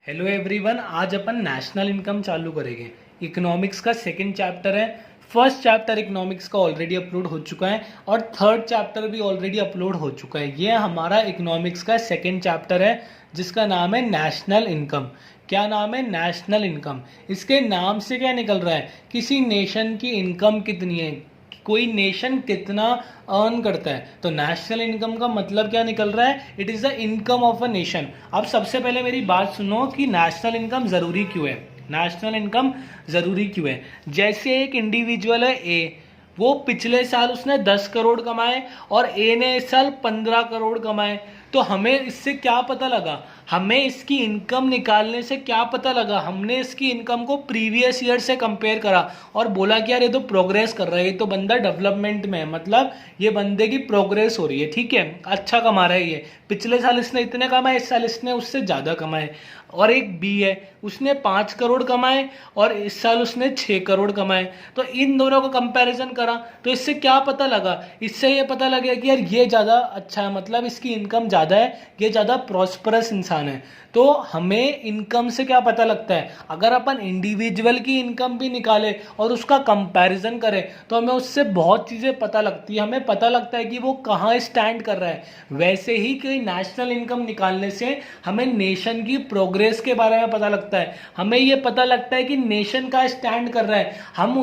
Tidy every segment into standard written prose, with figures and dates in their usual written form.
Hello everyone, आज अपन national income चालू करेंगे। इकोनॉमिक्स का सेकंड चैप्टर है। फर्स्ट चैप्टर इकोनॉमिक्स का ऑलरेडी अपलोड हो चुका है और थर्ड चैप्टर भी ऑलरेडी अपलोड हो चुका है। ये हमारा इकोनॉमिक्स का सेकंड चैप्टर है जिसका नाम है नेशनल इनकम। क्या नाम है? National income. इसके नाम से क्या निकल रहा है? किसी नेशन की इनकम कितनी है, कोई नेशन कितना अर्न करता है। तो नेशनल इनकम का मतलब क्या निकल रहा है? It is the income of a nation. अब सबसे पहले मेरी बात सुनो कि नेशनल इनकम ज़रूरी क्यों है। नेशनल इनकम ज़रूरी क्यों है? जैसे एक इंडिविजुअल है ए, वो पिछले साल उसने 10 करोड़ कमाए और ए ने इस साल 15 करोड़ कमाए। तो हमें इससे क्या पता लगा? हमें इसकी इनकम निकालने से क्या पता लगा? हमने इसकी इनकम को प्रीवियस ईयर से कंपेयर करा और बोला कि यार ये तो प्रोग्रेस कर रहा है, ये तो बंदा डेवलपमेंट में है, मतलब ये बंदे की प्रोग्रेस हो रही है। ठीक है, अच्छा कमा रहा है ये। पिछले साल इसने इतने कमाए, इस साल इसने उससे ज़्यादा कमाए। और एक बी है, उसने 5 करोड़ कमाए और इस साल उसने 6 करोड़ कमाए। तो इन दोनों का कंपैरिजन करा तो इससे क्या पता लगा? इससे ये पता लगा कि यार ये ज़्यादा अच्छा है, मतलब इसकी इनकम ज़्यादा है, ये ज़्यादा प्रॉस्परस इंसान है। तो हमें इनकम से क्या पता लगता है? अगर अपन इंडिविजुअल की इनकम भी निकाले और उसका कंपैरिजन करें तो हमें उससे बहुत चीज़ें पता लगती है। हमें पता लगता है कि वो कहाँ स्टैंड कर रहा है। वैसे ही कोई नेशनल इनकम निकालने से हमें नेशन की प्रोग्रेस के बारे में पता लगता है। हमें ये पता लगता है कि नेशन का स्टैंड कर रहा है। हम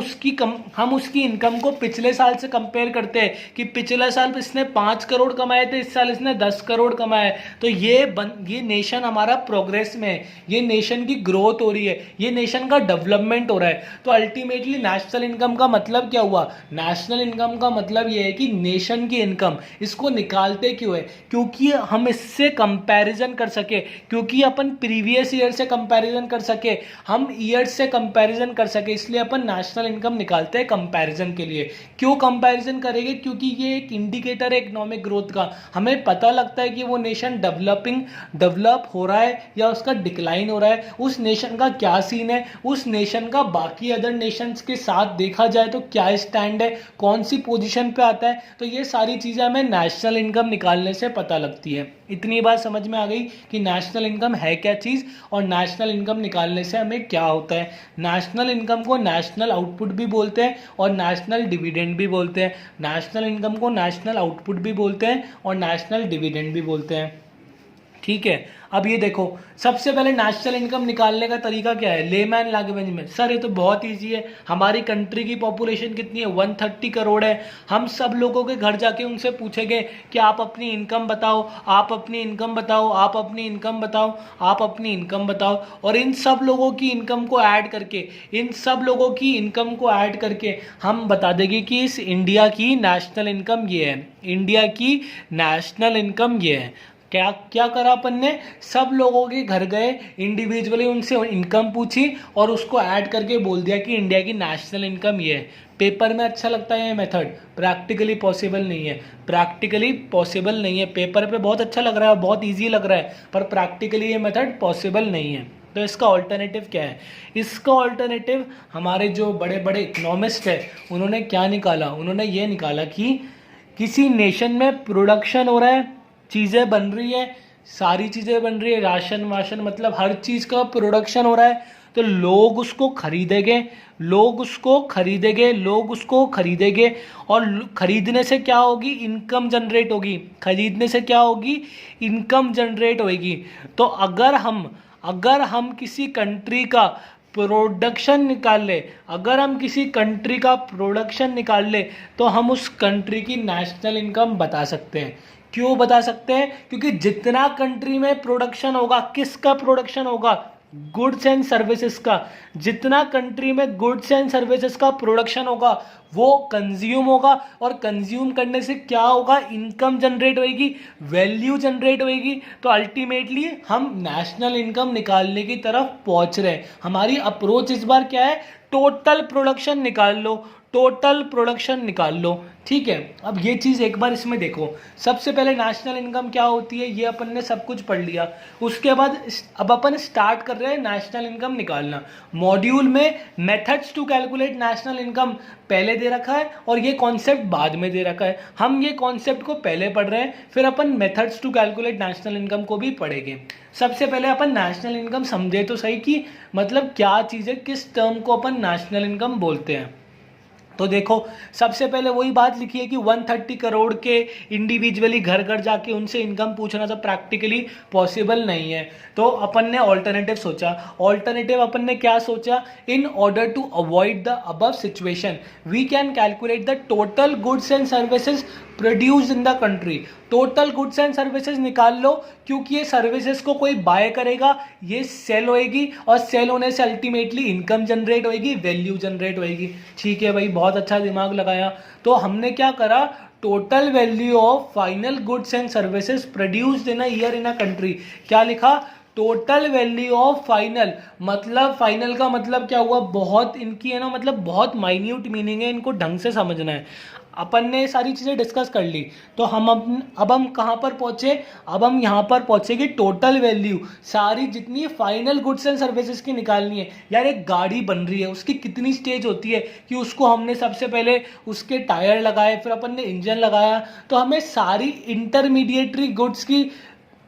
उसकी इनकम को पिछले साल से कंपेयर करते हैं कि पिछले साल इसने 5 करोड़ कमाए थे, इस साल इसने 10 करोड़ कमाए। तो ये नेशन हमारा प्रोग्रेस में है, ये नेशन की ग्रोथ हो रही है, ये नेशन का डेवलपमेंट हो रहा है। तो अल्टीमेटली नेशनल इनकम का मतलब क्या हुआ? नेशनल इनकम का मतलब ये है कि नेशन की इनकम, इसको निकालते क्यों है? क्योंकि हम इससे कंपैरिजन कर सके, क्योंकि अपन प्रीवियस ईयर से कंपैरिजन कर सके, हम ईयर से कंपैरिजन कर सके, इसलिए अपन नेशनल इनकम निकालते हैं कंपैरिजन के लिए। क्यों कंपैरिजन करेंगे? क्योंकि ये एक इंडिकेटर है इकोनॉमिक ग्रोथ का। हमें पता लगता है कि वो नेशन डेवलप हो रहा है या उसका डिक्लाइन हो रहा है, उस नेशन का क्या सीन है, उस नेशन का बाकी अदर नेशंस के साथ देखा जाए तो क्या स्टैंड है, कौन सी पोजीशन पे आता है। तो ये सारी चीज़ें हमें नेशनल इनकम निकालने से पता लगती है। इतनी बात समझ में आ गई कि नेशनल इनकम है क्या चीज़ और नेशनल इनकम निकालने से हमें क्या होता है। नेशनल इनकम को नेशनल आउटपुट भी बोलते हैं और नेशनल डिविडेंड भी बोलते हैं। नेशनल इनकम को नेशनल आउटपुट भी बोलते हैं और नेशनल डिविडेंड भी बोलते हैं। ठीक है, अब ये देखो, सबसे पहले नेशनल इनकम निकालने का तरीका क्या है लेमैन लैंग्वेज में? सर ये तो बहुत इजी है। हमारी कंट्री की पॉपुलेशन कितनी है? 130 करोड़ है। हम सब लोगों के घर जाके उनसे पूछेंगे कि आप अपनी इनकम बताओ, आप अपनी इनकम बताओ, आप अपनी इनकम बताओ, आप अपनी इनकम बताओ। और इन सब लोगों की इनकम को ऐड करके, इन सब लोगों की इनकम को ऐड करके हम बता देंगे कि इस इंडिया की नेशनल इनकम ये है, इंडिया की नेशनल इनकम ये है। क्या क्या करा अपन ने? सब लोगों के घर गए, इंडिविजुअली उनसे इनकम पूछी और उसको ऐड करके बोल दिया कि इंडिया की नेशनल इनकम ये है। पेपर में अच्छा लगता है ये मेथड, प्रैक्टिकली पॉसिबल नहीं है। प्रैक्टिकली पॉसिबल नहीं है। पेपर पे बहुत अच्छा लग रहा है, बहुत इजी लग रहा है, पर प्रैक्टिकली ये मेथड पॉसिबल नहीं है। तो इसका ऑल्टरनेटिव क्या है? इसका ऑल्टरनेटिव हमारे जो बड़े बड़े इकोनॉमिस्ट है उन्होंने क्या निकाला? उन्होंने ये निकाला कि किसी नेशन में प्रोडक्शन हो रहा है, चीज़ें बन रही है, सारी चीज़ें बन रही है, राशन वाशन, मतलब हर चीज़ का प्रोडक्शन हो रहा है। तो लोग उसको खरीदेंगे, लोग उसको खरीदेंगे, लोग उसको खरीदेंगे। और खरीदने से क्या होगी? इनकम जनरेट होगी। खरीदने से क्या होगी? इनकम जनरेट होगी। तो अगर हम किसी कंट्री का प्रोडक्शन निकाल ले, अगर हम किसी कंट्री का प्रोडक्शन निकाल ले तो हम उस कंट्री की नेशनल इनकम बता सकते हैं। क्यों बता सकते हैं? क्योंकि जितना कंट्री में प्रोडक्शन होगा, किसका प्रोडक्शन होगा? गुड्स एंड सर्विसेज का। जितना कंट्री में गुड्स एंड सर्विसेज का प्रोडक्शन होगा वो कंज्यूम होगा, और कंज्यूम करने से क्या होगा? इनकम जनरेट होगी, वैल्यू जनरेट होगी। तो अल्टीमेटली हम नेशनल इनकम निकालने की तरफ पहुंच रहे हैं। हमारी अप्रोच इस बार क्या है? टोटल प्रोडक्शन निकाल लो, टोटल प्रोडक्शन निकाल लो। ठीक है, अब ये चीज़ एक बार इसमें देखो, सबसे पहले नेशनल इनकम क्या होती है ये अपन ने सब कुछ पढ़ लिया। उसके बाद अब अपन स्टार्ट कर रहे हैं नेशनल इनकम निकालना। मॉड्यूल में methods to calculate national income पहले दे रखा है और ये कॉन्सेप्ट बाद में दे रखा है। हम ये कॉन्सेप्ट को पहले पढ़ रहे हैं, फिर अपन methods to calculate national income को भी पढ़ेंगे। सबसे पहले अपन नेशनल इनकम समझे तो सही कि मतलब क्या चीज़ है, किस टर्म को अपन नेशनल इनकम बोलते हैं। तो देखो, सबसे पहले वही बात लिखी है कि 130 करोड़ के इंडिविजुअली घर घर जाके उनसे इनकम पूछना तो प्रैक्टिकली पॉसिबल नहीं है। तो अपन ने ऑल्टरनेटिव सोचा। ऑल्टरनेटिव अपन ने क्या सोचा, in order to avoid the above situation we can calculate the total goods and services produced in the country. Total goods and services निकाल लो, क्योंकि ये सर्विसेज को कोई बाय करेगा, ये सेल होएगी और सेल होने से अल्टीमेटली इनकम जनरेट होएगी, वैल्यू जनरेट होएगी। ठीक है भाई, बहुत अच्छा दिमाग लगाया। तो हमने क्या करा, total value of final goods and services produced in a year in a country. क्या लिखा, टोटल वैल्यू ऑफ फाइनल। मतलब फाइनल का मतलब क्या हुआ, बहुत इनकी है ना, मतलब बहुत माइन्यूट मीनिंग है, इनको ढंग से समझना है। अपन ने सारी चीज़ें डिस्कस कर ली, तो अब हम कहाँ पर पहुँचे, अब हम यहाँ पर पहुँचे कि टोटल वैल्यू सारी जितनी फाइनल गुड्स एंड सर्विसेज की निकालनी है। यार एक गाड़ी बन रही है, उसकी कितनी स्टेज होती है कि उसको हमने सबसे पहले उसके टायर लगाए, फिर अपन ने इंजन लगाया। तो हमें सारी इंटरमीडिएटरी गुड्स की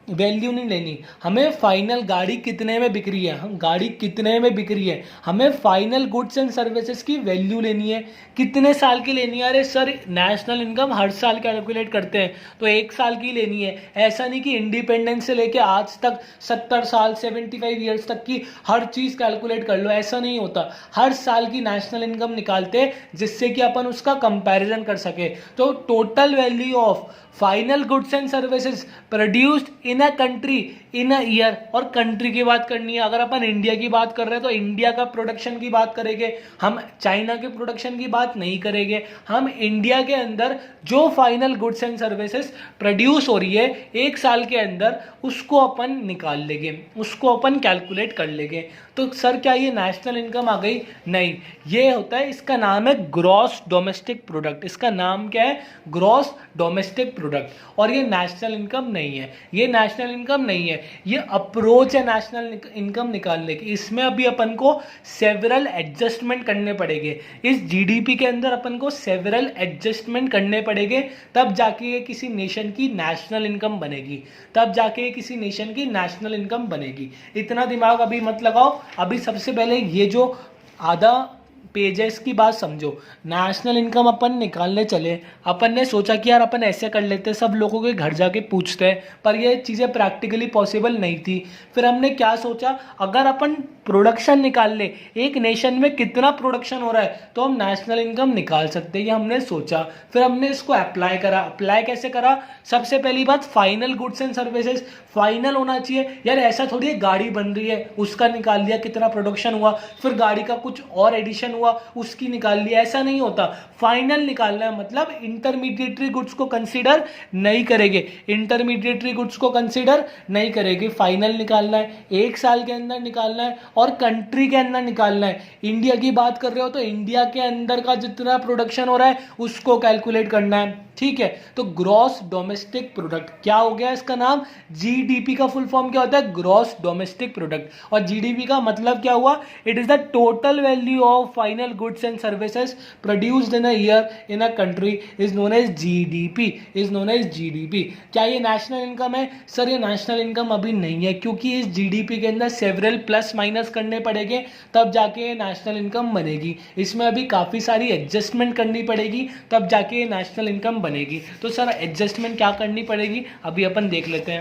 वैल्यू नहीं लेनी, हमें फाइनल गाड़ी कितने में बिक रही है, हम गाड़ी कितने में बिक रही है, हमें फाइनल गुड्स एंड सर्विसेज की वैल्यू लेनी है। कितने साल की लेनी है, अरे सर नेशनल इनकम हर साल कैलकुलेट करते हैं तो एक साल की लेनी है। ऐसा नहीं कि इंडिपेंडेंस से लेके आज तक 70 साल 75 ईयर्स तक की हर चीज़ कैलकुलेट कर लो, ऐसा नहीं होता। हर साल की नेशनल इनकम निकालते हैं जिससे कि अपन उसका कंपैरिजन कर सके। तो total value of final goods and services produced in a country in a year, और कंट्री की बात करनी है। अगर अपन इंडिया की बात कर रहे हैं तो इंडिया का प्रोडक्शन की बात करेंगे, हम चाइना के प्रोडक्शन की बात नहीं करेंगे। हम इंडिया के अंदर जो final goods and services produce हो रही है एक साल के अंदर, उसको अपन निकाल लेंगे, उसको अपन कैलकुलेट कर लेंगे। तो सर क्या ये नेशनल इनकम आ गई? नहीं, ये होता है, इसका नाम है ग्रॉस डोमेस्टिक प्रोडक्ट। इसका नाम क्या है? Gross domestic product. और ये नेशनल इनकम नहीं है, ये नेशनल इनकम नहीं है, ये अप्रोच है नेशनल इनकम निकालने की। इसमें अभी अपन को सेवरल एडजस्टमेंट करने पड़ेंगे। इस जीडीपी के अंदर अपन को सेवरल एडजस्टमेंट करने पड़ेंगे, तब जाके ये किसी नेशन की नेशनल इनकम बनेगी, तब जाके ये किसी नेशन की नेशनल इनकम बनेगी। इतना दिमाग अभी मत लगाओ। अभी सबसे पहले ये जो आधा पेजेस की बात समझो। नेशनल इनकम अपन निकालने चले, अपन ने सोचा कि यार अपन ऐसे कर लेते, सब लोगों के घर जाके पूछते हैं, पर ये चीज़ें प्रैक्टिकली पॉसिबल नहीं थी। फिर हमने क्या सोचा, अगर अपन प्रोडक्शन निकाल ले, एक नेशन में कितना प्रोडक्शन हो रहा है, तो हम नेशनल इनकम निकाल सकते हैं, ये हमने सोचा। फिर हमने इसको अप्लाई करा। अप्लाई कैसे करा? सबसे पहली बात, final goods and services final होना चाहिए। यार ऐसा थोड़ी है, गाड़ी बन रही है उसका निकाल लिया कितना प्रोडक्शन हुआ, फिर गाड़ी का कुछ और एडिशन हुआ उसकी निकाल लिया, ऐसा नहीं होता। फाइनल निकालना है, मतलब इंटरमीडिएटरी गुड्स को कंसीडर नहीं करेंगे, इंटरमीडिएटरी गुड्स को कंसीडर नहीं करेंगे। फाइनल निकालना है, एक साल के अंदर निकालना है और कंट्री के अंदर निकालना है। इंडिया की बात कर रहे हो तो इंडिया के अंदर का जितना प्रोडक्शन हो रहा है उसको कैलकुलेट करना है। ठीक है, तो ग्रॉस डोमेस्टिक प्रोडक्ट क्या हो गया, इसका नाम जीडीपी का फुल फॉर्म क्या होता है? Gross domestic product. और जीडीपी का मतलब क्या हुआ? It is the total value of final goods and services produced in a year in a country is known as GDP, is known as GDP. क्या ये नेशनल इनकम है? Sir ये national income अभी नहीं है, क्योंकि इस जीडीपी के अंदर सेवरल प्लस माइनस करने पड़ेंगे, तब जाके ये नेशनल इनकम बनेगी। इसमें अभी काफ़ी सारी एडजस्टमेंट करनी पड़ेगी, तब जाके ये नेशनल इनकम बनेगी। तो सर एडजस्टमेंट क्या करनी पड़ेगी, अभी अपन देख लेते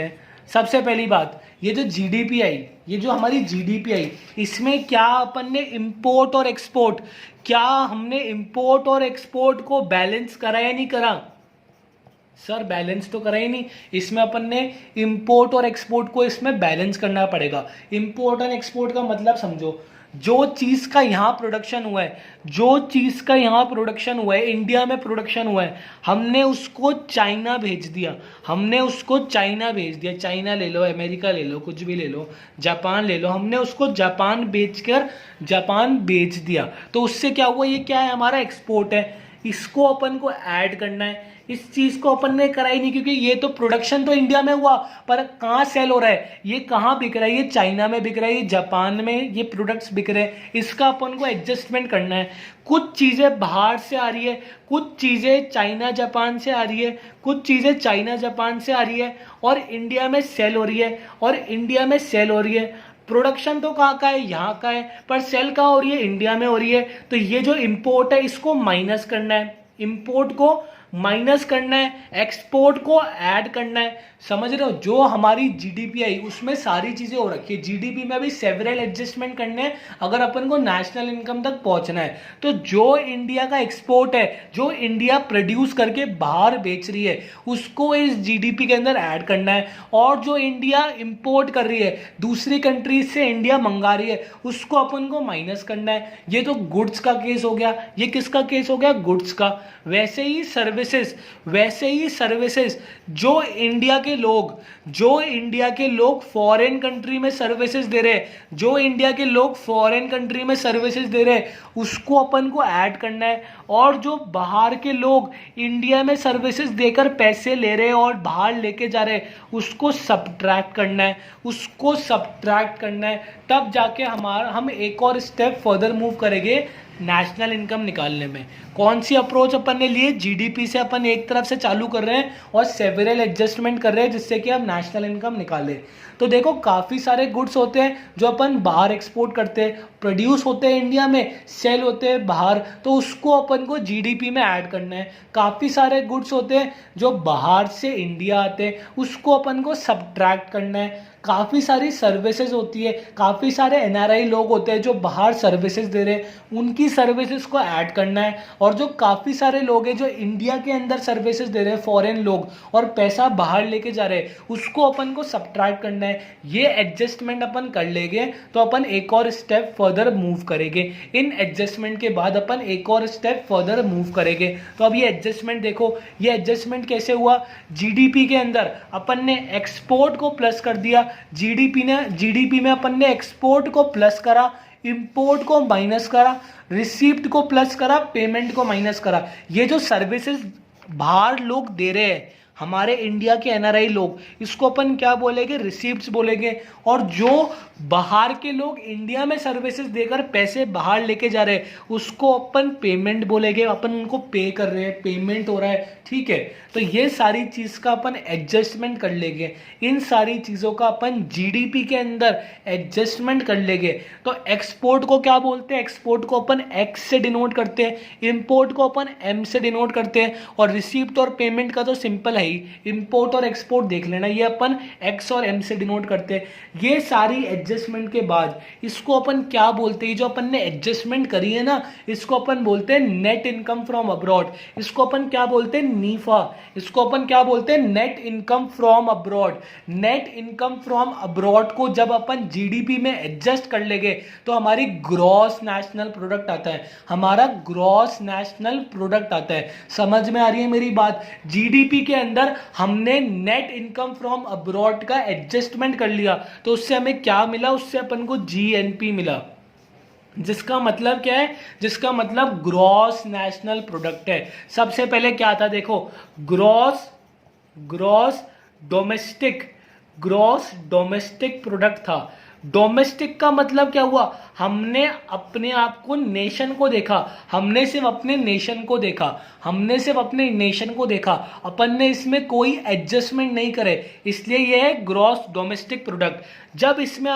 हैं। सबसे पहली बात, ये जो जीडीपी आई, ये जो हमारी जीडीपी आई, इसमें क्या अपन ने इंपोर्ट और एक्सपोर्ट, क्या हमने इंपोर्ट और एक्सपोर्ट को बैलेंस करा या नहीं करा? सर बैलेंस तो करा ही नहीं। इसमें अपन ने इंपोर्ट और एक्सपोर्ट को इसमें बैलेंस करना पड़ेगा। इंपोर्ट और एक्सपोर्ट का मतलब समझो, जो चीज़ का यहाँ प्रोडक्शन हुआ है, जो चीज़ का यहाँ प्रोडक्शन हुआ है, इंडिया में प्रोडक्शन हुआ है, हमने उसको चाइना भेज दिया, हमने उसको चाइना भेज दिया। चाइना ले लो, अमेरिका ले लो, कुछ भी ले लो, जापान ले लो, हमने उसको जापान बेचकर जापान बेच दिया। तो उससे क्या हुआ, ये क्या है, हमारा एक्सपोर्ट है। इसको अपन को ऐड करना है। इस चीज को अपन ने करा ही नहीं, क्योंकि ये तो प्रोडक्शन तो इंडिया में हुआ, पर कहाँ सेल हो रहा है, ये कहाँ बिक रहा है, ये चाइना में बिक रहा है, ये जापान में ये प्रोडक्ट्स बिक रहे हैं। इसका अपन को एडजस्टमेंट करना है। कुछ चीजें बाहर से आ रही है, कुछ चीजें चाइना जापान से आ रही है, कुछ चीजें चाइना जापान से आ रही है और इंडिया में सेल हो रही है, और इंडिया में सेल हो रही है। प्रोडक्शन तो कहाँ का है, यहाँ का है, पर सेल कहाँ हो रही है, इंडिया में हो रही है। तो ये जो इंपोर्ट है इसको माइनस करना है, इंपोर्ट को माइनस करना है, एक्सपोर्ट को ऐड करना है। समझ रहे हो, जो हमारी जीडीपी आई उसमें सारी चीजें हो रखी है। जीडीपी में भी सेवरल एडजस्टमेंट करने हैं अगर अपन को नेशनल इनकम तक पहुंचना है। तो जो इंडिया का एक्सपोर्ट है, जो इंडिया प्रोड्यूस करके बाहर बेच रही है, उसको इस जीडीपी के अंदर ऐड करना है। और जो इंडिया इंपोर्ट कर रही है, दूसरी कंट्रीज से इंडिया मंगा रही है, उसको अपन को माइनस करना है। ये तो गुड्स का केस हो गया। ये किसका केस हो गया, गुड्स का। वैसे ही सर्विसेज जो इंडिया के लोग फॉरेन कंट्री में सर्विसेज दे रहे हैं, जो इंडिया के लोग फॉरेन कंट्री में सर्विसेज दे रहे हैं, उसको अपन को ऐड करना है। और जो बाहर के लोग इंडिया में सर्विसेज देकर पैसे ले रहे हैं और बाहर लेके जा रहे हैं, उसको सब्ट्रैक्ट करना है, उसको सब्ट्रैक्ट करना है। तब जाके हम एक और स्टेप फर्दर मूव करेंगे नेशनल इनकम निकालने में। कौन सी अप्रोच अपन ने लिए, जीडीपी से अपन एक तरफ से चालू कर रहे हैं और सेवरल एडजस्टमेंट कर रहे हैं, जिससे कि हम नेशनल इनकम निकालें। तो देखो, काफ़ी सारे गुड्स होते हैं जो अपन बाहर एक्सपोर्ट करते हैं, प्रोड्यूस होते हैं इंडिया में, सेल होते हैं बाहर, तो उसको अपन को जीडीपी में ऐड करना है। काफ़ी सारे गुड्स होते हैं जो बाहर से इंडिया आते हैं, उसको अपन को सब्ट्रैक्ट करना है। काफ़ी सारी सर्विसेज होती है, काफ़ी सारे एनआरआई लोग होते हैं जो बाहर सर्विसेज दे रहे हैं, उनकी सर्विसेज को ऐड करना है। और जो काफ़ी सारे लोग हैं जो इंडिया के अंदर सर्विसेज दे रहे हैं, फॉरेन लोग, और पैसा बाहर लेके जा रहे हैं, उसको अपन को सब्ट्रैक्ट करना है। ये एडजस्टमेंट अपन कर लेंगे तो अपन एक और स्टेप फर्दर मूव करेंगे। इन एडजस्टमेंट के बाद अपन एक और स्टेप फर्दर मूव करेंगे। तो अब ये एडजस्टमेंट देखो, ये एडजस्टमेंट कैसे हुआ। जीडीपी के अंदर अपन ने एक्सपोर्ट को प्लस कर दिया, जीडीपी में अपन ने एक्सपोर्ट को प्लस करा, इंपोर्ट को माइनस करा, रिसीप्ट को प्लस करा, पेमेंट को माइनस करा। ये जो सर्विसेज बाहर लोग दे रहे हैं, हमारे इंडिया के एनआरआई लोग, इसको अपन क्या बोलेंगे, रिसीप्ट्स बोलेंगे। और जो बाहर के लोग इंडिया में सर्विसेज देकर पैसे बाहर लेके जा रहे हैं, उसको अपन पेमेंट बोलेंगे। अपन उनको पे कर रहे हैं, पेमेंट हो रहा है, ठीक है। तो ये सारी चीज़ का अपन एडजस्टमेंट कर लेंगे। इन सारी चीज़ों का अपन जीडीपी के अंदर एडजस्टमेंट कर लेंगे। तो एक्सपोर्ट को क्या बोलते हैं, एक्सपोर्ट को अपन एक्स से डिनोट करते हैं, इंपोर्ट को अपन एम से डिनोट करते हैं, और रिसीप्ट और पेमेंट का तो सिंपल है ही, इंपोर्ट और एक्सपोर्ट देख लेना, ये अपन एक्स और एम से डिनोट करते हैं। ये सारी एडजस्टमेंट के बाद इसको अपन क्या बोलते हैं, जो अपन ने एडजस्टमेंट करी है ना, इसको अपन बोलते हैं नेट इनकम फ्रॉम अब्रॉड। इसको अपन क्या बोलते हैं, नीफा। इसको अपन क्या बोलते हैं, net income from abroad. Net income from abroad को जब अपन जीडीपी में एडजस्ट कर लेंगे तो हमारी ग्रॉस नेशनल प्रोडक्ट आता है, हमारा ग्रॉस नेशनल प्रोडक्ट आता है। समझ में आ रही है मेरी बात। जीडीपी के अंदर हमने नेट इनकम फ्रॉम अब्रॉड का एडजस्टमेंट कर लिया, तो उससे हमें क्या मिला, उससे अपन को जीएनपी मिला, जिसका मतलब क्या है, जिसका मतलब ग्रॉस नेशनल प्रोडक्ट है। सबसे पहले क्या था देखो, ग्रॉस डोमेस्टिक प्रोडक्ट था। डोमेस्टिक का मतलब क्या हुआ, हमने अपने आप को नेशन को देखा, हमने सिर्फ अपने नेशन को देखा, अपन ने इसमें कोई एडजस्टमेंट नहीं करे, इसलिए यह है ग्रॉस डोमेस्टिक प्रोडक्ट। जब इसमें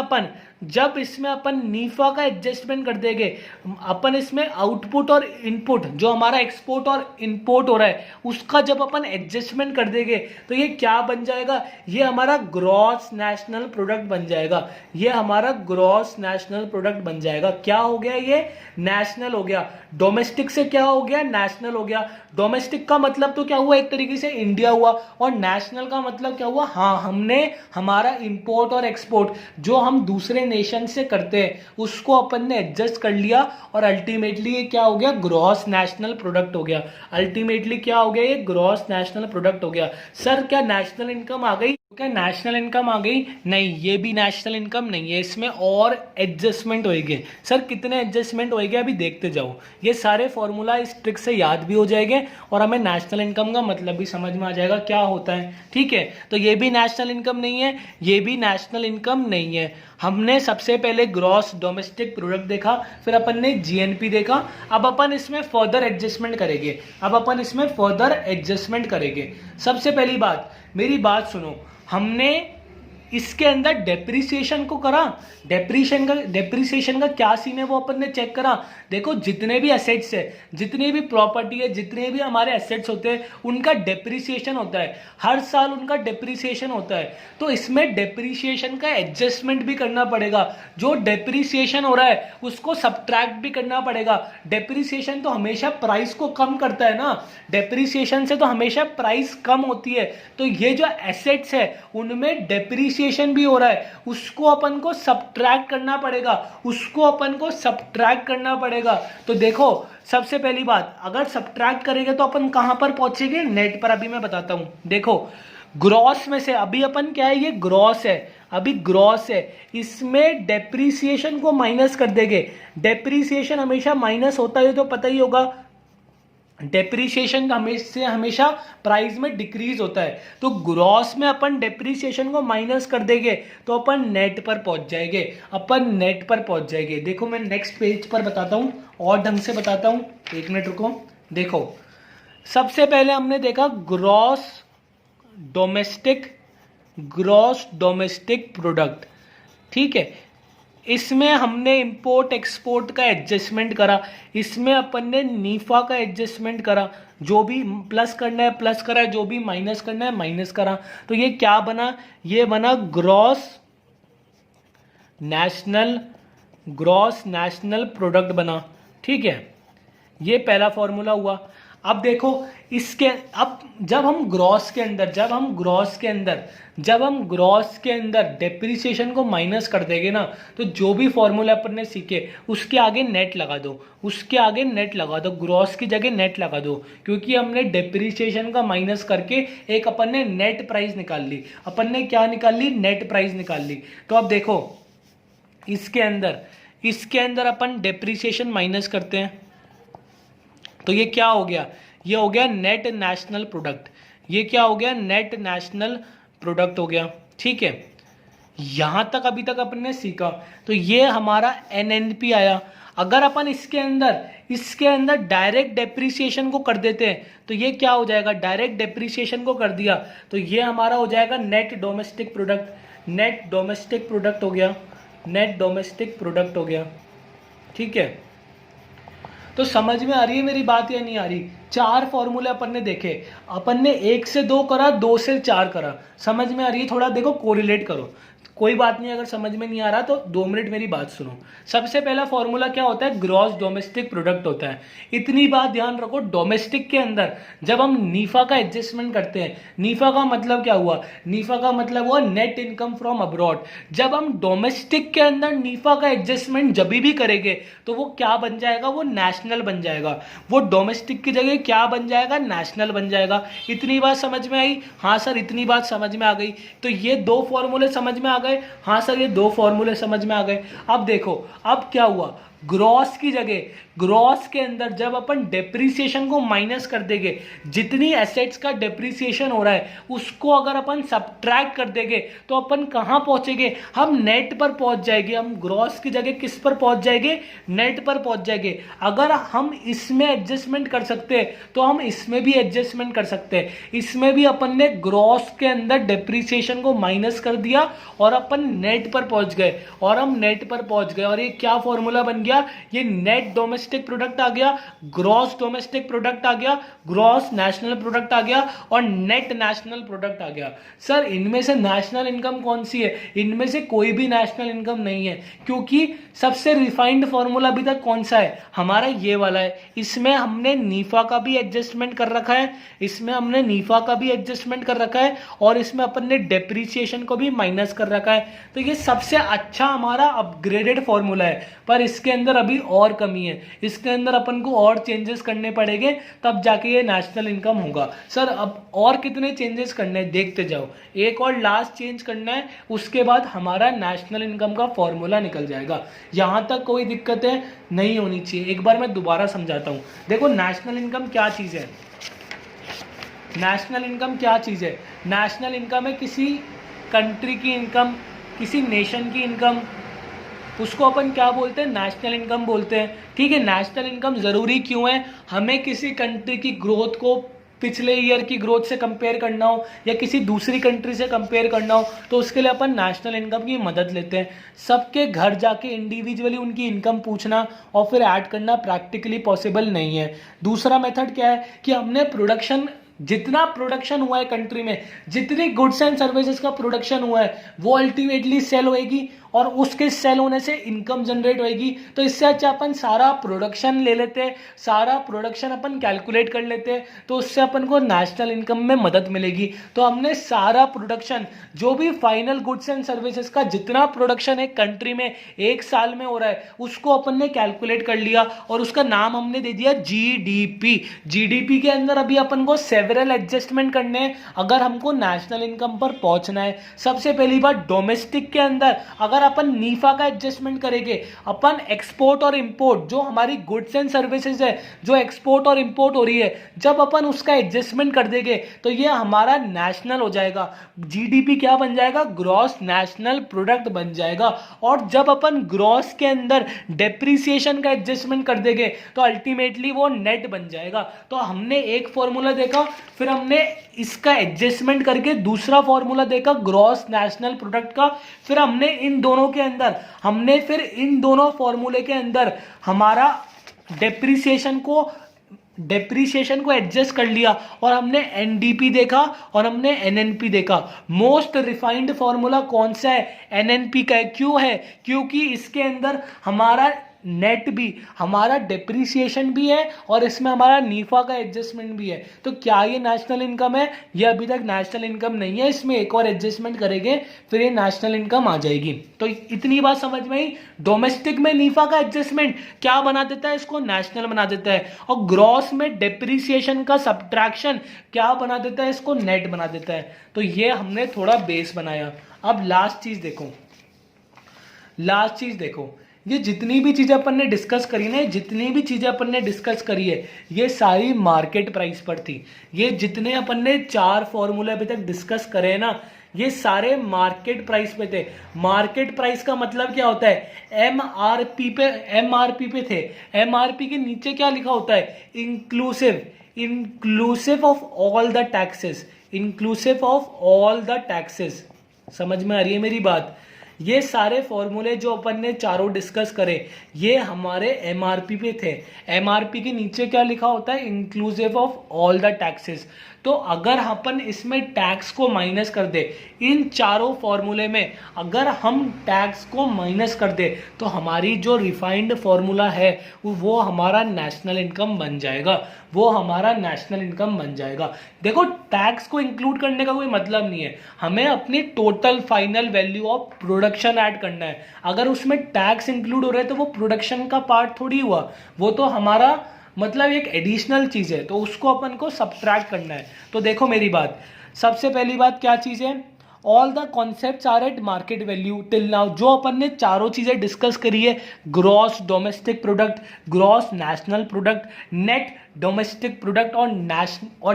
अपन नीफा का एडजस्टमेंट कर देंगे, अपन इसमें आउटपुट और इनपुट, जो हमारा एक्सपोर्ट और इंपोर्ट हो रहा है, उसका जब अपन एडजस्टमेंट कर देंगे तो ये क्या बन जाएगा, ये हमारा ग्रॉस नेशनल प्रोडक्ट बन जाएगा। ये हमारा ग्रॉस नेशनल प्रोडक्ट बन जाएगा। क्या हो गया, ये नेशनल हो गया। डोमेस्टिक से क्या हो गया, नेशनल हो गया। डोमेस्टिक का मतलब तो क्या हुआ, एक तरीके से इंडिया हुआ, और नेशनल का मतलब क्या हुआ, हाँ, हमने हमारा इंपोर्ट और एक्सपोर्ट जो हम दूसरे नेशन से करते हैं उसको अपन ने एडजस्ट कर लिया और अल्टीमेटली ये क्या हो गया, ग्रॉस नेशनल प्रोडक्ट हो गया। अल्टीमेटली क्या हो गया, ये ग्रॉस नेशनल प्रोडक्ट हो गया। सर क्या नेशनल इनकम आ गई, क्या नेशनल इनकम आ गई? नहीं, ये भी नेशनल इनकम नहीं है, इसमें और एडजस्टमेंट होएंगे। सर कितने एडजस्टमेंट होएंगे अभी देखते जाओ। ये सारे फॉर्मूला इस ट्रिक से याद भी हो जाएंगे और हमें नेशनल इनकम का मतलब भी समझ में आ जाएगा क्या होता है। ठीक है, तो ये भी नेशनल इनकम नहीं है, ये भी नेशनल इनकम नहीं है। हमने सबसे पहले ग्रॉस डोमेस्टिक प्रोडक्ट देखा, फिर अपन ने जीएनपी देखा। अब अपन इसमें फर्दर एडजस्टमेंट करेंगे, अब अपन इसमें फर्दर एडजस्टमेंट करेंगे। सबसे पहली बात, मेरी बात सुनो, हमने इसके अंदर डेप्रीसिएशन को करा। डेप्रीसिएशन का क्या सीन है वो अपन ने चेक करा। देखो जितने भी एसेट्स है, जितने भी प्रॉपर्टी है, जितने भी हमारे एसेट्स होते हैं उनका डेप्रीसिएशन होता है, हर साल उनका डेप्रीसिएशन होता है। तो इसमें डेप्रीसिएशन का एडजस्टमेंट भी करना पड़ेगा। जो डेप्रीसिएशन हो रहा है उसको सब्ट्रैक्ट भी करना पड़ेगा। डेप्रीसिएशन तो हमेशा प्राइस को कम करता है ना, डेप्रीसिएशन से तो हमेशा प्राइस कम होती है। तो ये जो एसेट्स है उनमें डेप्रीसिएशन भी हो रहा है, उसको अपन को सब्ट्रैक्ट करना पड़ेगा, उसको अपन को सब्ट्रैक्ट करना पड़ेगा। तो देखो सबसे पहली बात, अगर सब्ट्रैक्ट करेंगे तो अपन कहां पर पहुंचेंगे, नेट पर। अभी मैं बताता हूं, देखो ग्रॉस में से अभी अपन क्या है, ये ग्रॉस है, अभी ग्रॉस है, इसमें डेप्रीसिएशन को माइनस कर देंगे। डेप्रीसिएशन हमेशा माइनस होता है तो पता ही होगा, डेप्रीसिएशन हमेशा प्राइस में डिक्रीज होता है। तो ग्रॉस में अपन डेप्रीसिएशन को माइनस कर देंगे तो अपन नेट पर पहुंच जाएंगे, अपन नेट पर पहुंच जाएंगे। देखो मैं नेक्स्ट पेज पर बताता हूं और ढंग से बताता हूं, एक मिनट रुको। देखो सबसे पहले हमने देखा ग्रॉस डोमेस्टिक प्रोडक्ट, ठीक है। इसमें हमने इंपोर्ट एक्सपोर्ट का एडजस्टमेंट करा, इसमें अपन ने नीफा का एडजस्टमेंट करा, जो भी प्लस करना है प्लस करा, जो भी माइनस करना है माइनस करा। तो ये क्या बना, ये बना ग्रॉस नेशनल प्रोडक्ट बना, ठीक है। ये पहला फॉर्मूला हुआ। अब देखो इसके, अब जब हम ग्रॉस के अंदर डेप्रीसिएशन को माइनस कर देंगे ना, तो जो भी फॉर्मूला अपन ने सीखे उसके आगे नेट लगा दो, उसके आगे नेट लगा दो, ग्रॉस की जगह नेट लगा दो, क्योंकि हमने डेप्रीसिएशन का माइनस करके एक अपन ने नेट प्राइस निकाल ली। अपन ने क्या निकाल ली, नेट प्राइस निकाल ली। तो अब देखो इसके अंदर अपन डेप्रीसिएशन माइनस करते हैं तो ये क्या हो गया, ये हो गया नेट नेशनल प्रोडक्ट। ये क्या हो गया, नेट नेशनल प्रोडक्ट हो गया, ठीक है। यहां तक अभी तक अपन ने सीखा। तो ये हमारा एनएनपी आया। अगर अपन इसके अंदर डायरेक्ट डेप्रीसिएशन को कर देते हैं तो ये क्या हो जाएगा, डायरेक्ट डेप्रीसिएशन को कर दिया तो ये हमारा हो जाएगा net domestic product. Net domestic product हो गया, नेट डोमेस्टिक प्रोडक्ट हो गया, ठीक है। तो समझ में आ रही है मेरी बात या नहीं आ रही? 4 फॉर्मूले अपन ने देखे, अपन ने 1 से 2 करा, 2 से 4 करा। समझ में आ रही है? थोड़ा देखो कोरिलेट करो, कोई बात नहीं, अगर समझ में नहीं आ रहा तो 2 मिनट मेरी बात सुनो। सबसे पहला फॉर्मूला क्या होता है, ग्रॉस डोमेस्टिक प्रोडक्ट होता है। इतनी बात ध्यान रखो, डोमेस्टिक के अंदर जब हम नीफा का एडजस्टमेंट करते हैं, नीफा का मतलब क्या हुआ, नीफा का मतलब हुआ नेट इनकम फ्रॉम अब्रॉड। जब हम डोमेस्टिक के अंदर नीफा का एडजस्टमेंट जब भी करेंगे तो वो क्या बन जाएगा, वो नेशनल बन जाएगा। वो डोमेस्टिक की जगह क्या बन जाएगा, नेशनल बन जाएगा। इतनी बात समझ में आई? हाँ सर इतनी बात समझ में आ गई। तो ये 2 फॉर्मूले समझ में आ गए? हाँ सर ये 2 फॉर्मूले समझ में आ गए। अब देखो अब क्या हुआ, ग्रॉस की जगह, ग्रॉस के अंदर जब अपन डेप्रीसिएशन को माइनस कर देंगे, जितनी एसेट्स का डेप्रीसिएशन हो रहा है उसको अगर अपन सब्ट्रैक्ट कर देंगे तो अपन कहां पहुंचेंगे, हम नेट पर पहुंच जाएंगे। हम ग्रॉस की जगह किस पर पहुंच जाएंगे, नेट पर पहुंच जाएंगे। अगर हम इसमें एडजस्टमेंट कर सकते हैं तो हम इसमें भी एडजस्टमेंट कर सकते हैं। इसमें भी अपन ने ग्रॉस के अंदर डेप्रीसिएशन को माइनस कर दिया और अपन नेट पर पहुंच गए, और हम नेट पर पहुंच गए। और ये क्या फॉर्मूला बन गया, गया, ये नेट डोमेस्टिक प्रोडक्ट आ गया, ग्रॉस डोमेस्टिक प्रोडक्ट आ गया, ग्रॉस नेशनल प्रोडक्ट आ गया और नेट नेशनल प्रोडक्ट आ गया। सर इनमें से नेशनल इनकम कौन सी है? इनमें से कोई भी नेशनल इनकम नहीं है, क्योंकि सबसे रिफाइंड फॉर्मूला अभी तक कौन सा है? हमारा ये वाला है। इसमें हमने नीफा का भी एडजस्टमेंट कर रखा है, इसमें हमने नीफा का भी एडजस्टमेंट कर रखा है और इसमें अपन ने डेप्रीसिएशन को भी माइनस कर रखा है। तो ये सबसे अच्छा हमारा अपग्रेडेड फॉर्मूला है, पर इसके अंदर अभी और कमी है, इसके अंदर अपन को और चेंजेस करने पड़ेंगे, तब जाके ये नेशनल इनकम होगा। सर अब और कितने चेंजेस करने हैं देखते जाओ। एक और लास्ट चेंज करना है, उसके बाद हमारा नेशनल इनकम का फॉर्मूला निकल जाएगा। यहां तक कोई दिक्कतें नहीं होनी चाहिए। एक बार मैं दोबारा समझाता हूं। देखो नेशनल इनकम क्या चीज है? नेशनल इनकम क्या चीज है? नेशनल इनकम है किसी कंट्री की इनकम, किसी नेशन की इनकम, उसको अपन क्या बोलते हैं? नेशनल इनकम बोलते हैं। ठीक है, नेशनल इनकम जरूरी क्यों है? हमें किसी कंट्री की ग्रोथ को पिछले ईयर की ग्रोथ से कंपेयर करना हो या किसी दूसरी कंट्री से कंपेयर करना हो, तो उसके लिए अपन नेशनल इनकम की मदद लेते हैं। सबके घर जाके इंडिविजुअली उनकी इनकम पूछना और फिर ऐड करना प्रैक्टिकली पॉसिबल नहीं है। दूसरा मेथड क्या है कि हमने प्रोडक्शन, जितना प्रोडक्शन हुआ है कंट्री में, जितनी गुड्स एंड सर्विसेज का प्रोडक्शन हुआ है, वो अल्टीमेटली सेल होएगी और उसके सेल होने से इनकम जनरेट होएगी। तो इससे अच्छा अपन सारा प्रोडक्शन ले लेते हैं, सारा प्रोडक्शन अपन कैलकुलेट कर लेते हैं, तो उससे अपन को नेशनल इनकम में मदद मिलेगी। तो हमने सारा प्रोडक्शन, जो भी फाइनल गुड्स एंड सर्विसेज का जितना प्रोडक्शन एक कंट्री में एक साल में हो रहा है, उसको अपन ने कैलकुलेट कर लिया और उसका नाम हमने दे दिया जीडीपी। जीडीपी के अंदर अभी अपन को सेवरल एडजस्टमेंट करने हैं अगर हमको नेशनल इनकम पर पहुंचना है। सबसे पहली बात, डोमेस्टिक के अंदर अगर अपन नीफा का एडजस्टमेंट करेंगे, अपन एक्सपोर्ट और इंपोर्ट, जो हमारी गुड्स एंड सर्विसेज है, जो एक्सपोर्ट और इंपोर्ट हो रही है, जब अपन उसका एडजस्टमेंट कर देंगे तो ये हमारा नेशनल हो जाएगा। जीडीपी क्या बन जाएगा? ग्रॉस नेशनल प्रोडक्ट बन जाएगा। और जब अपन ग्रॉस के अंदर डेप्रीसिएशन का एडजस्टमेंट कर देंगे तो अल्टीमेटली वो नेट बन जाएगा। तो हमने एक फॉर्मूला देखा, फिर हमने इसका एडजस्टमेंट करके दूसरा फॉर्मूला देखा ग्रॉस नेशनल प्रोडक्ट का, फिर हमने इन दोनों के अंदर, फिर इन दोनों फॉर्मूले के अंदर हमारा डेप्रीसिएशन को एडजस्ट कर लिया और हमने एनडीपी देखा और हमने एनएनपी देखा। मोस्ट रिफाइंड फॉर्मूला कौन सा है? एनएनपी का है। क्यों है? क्योंकि इसके अंदर हमारा नेट भी, हमारा डेप्रीसिएशन भी है और इसमें हमारा नीफा का एडजस्टमेंट भी है। तो क्या ये नेशनल इनकम है? ये अभी तक नेशनल इनकम नहीं है, इसमें एक और एडजस्टमेंट करेंगे फिर ये नेशनल इनकम आ जाएगी। तो इतनी बात समझ में आई। डोमेस्टिक में नीफा का एडजस्टमेंट क्या बना देता है? इसको नेशनल बना देता है। और ग्रॉस में डेप्रीसिएशन का सब्ट्रैक्शन क्या बना देता है? इसको नेट बना देता है। तो ये हमने थोड़ा बेस बनाया। अब लास्ट चीज देखो, ये जितनी भी चीजें अपन ने डिस्कस करी ना, जितनी भी चीजें अपन ने डिस्कस करी है, ये सारी मार्केट प्राइस पर थी। ये जितने अपन ने 4 फॉर्मूले अभी तक डिस्कस करे ना, ये सारे मार्केट प्राइस पे थे। मार्केट प्राइस का मतलब क्या होता है? एमआरपी पे थे। एमआरपी के नीचे क्या लिखा होता है? Inclusive of all the taxes. समझ में आ रही है मेरी बात? ये सारे फॉर्मूले जो अपन ने चारों डिस्कस करे, ये हमारे एमआरपी पे थे। एमआरपी के नीचे क्या लिखा होता है? Inclusive of all the taxes. तो अगर अपन इसमें टैक्स को माइनस कर दे, इन चारों फॉर्मूले में अगर हम टैक्स को माइनस कर दे, तो हमारी जो रिफाइंड फॉर्मूला है वो हमारा नेशनल इनकम बन जाएगा। देखो, टैक्स को इंक्लूड करने का कोई मतलब नहीं है, हमें अपनी total final value of production add करना है। अगर उसमें टैक्स इंक्लूड हो रहा है तो वो प्रोडक्शन का पार्ट थोड़ी हुआ, वो तो हमारा मतलब एक एडिशनल चीज है, तो उसको अपन को सब्ट्रैक्ट करना है। तो देखो मेरी बात, सबसे पहली बात क्या चीज है? All the concepts are at market value till now. जो अपन ने चारों चीजें डिस्कस करी है, gross domestic product, gross national product, net domestic product और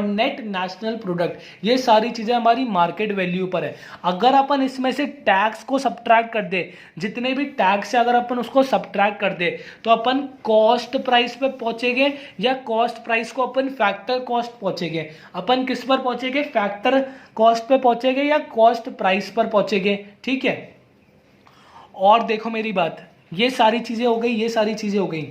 नेट नेशनल प्रोडक्ट, ये सारी चीजें हमारी मार्केट वैल्यू पर है। अगर अपन इसमें से टैक्स को सब्ट्रैक्ट कर दे, जितने भी टैक्स है अगर अपन उसको सब्ट्रैक्ट कर दे, तो अपन कॉस्ट प्राइस पे पहुंचेंगे या कॉस्ट प्राइस को अपन फैक्टर कॉस्ट पहुंचेंगे। अपन किस पर पहुंचेंगे? फैक्टर कॉस्ट पे पहुंचेंगे या कॉस्ट प्राइस पर पहुंचेंगे। ठीक है, और देखो मेरी बात, ये सारी चीज़ें हो गई, ये सारी चीज़ें हो गई।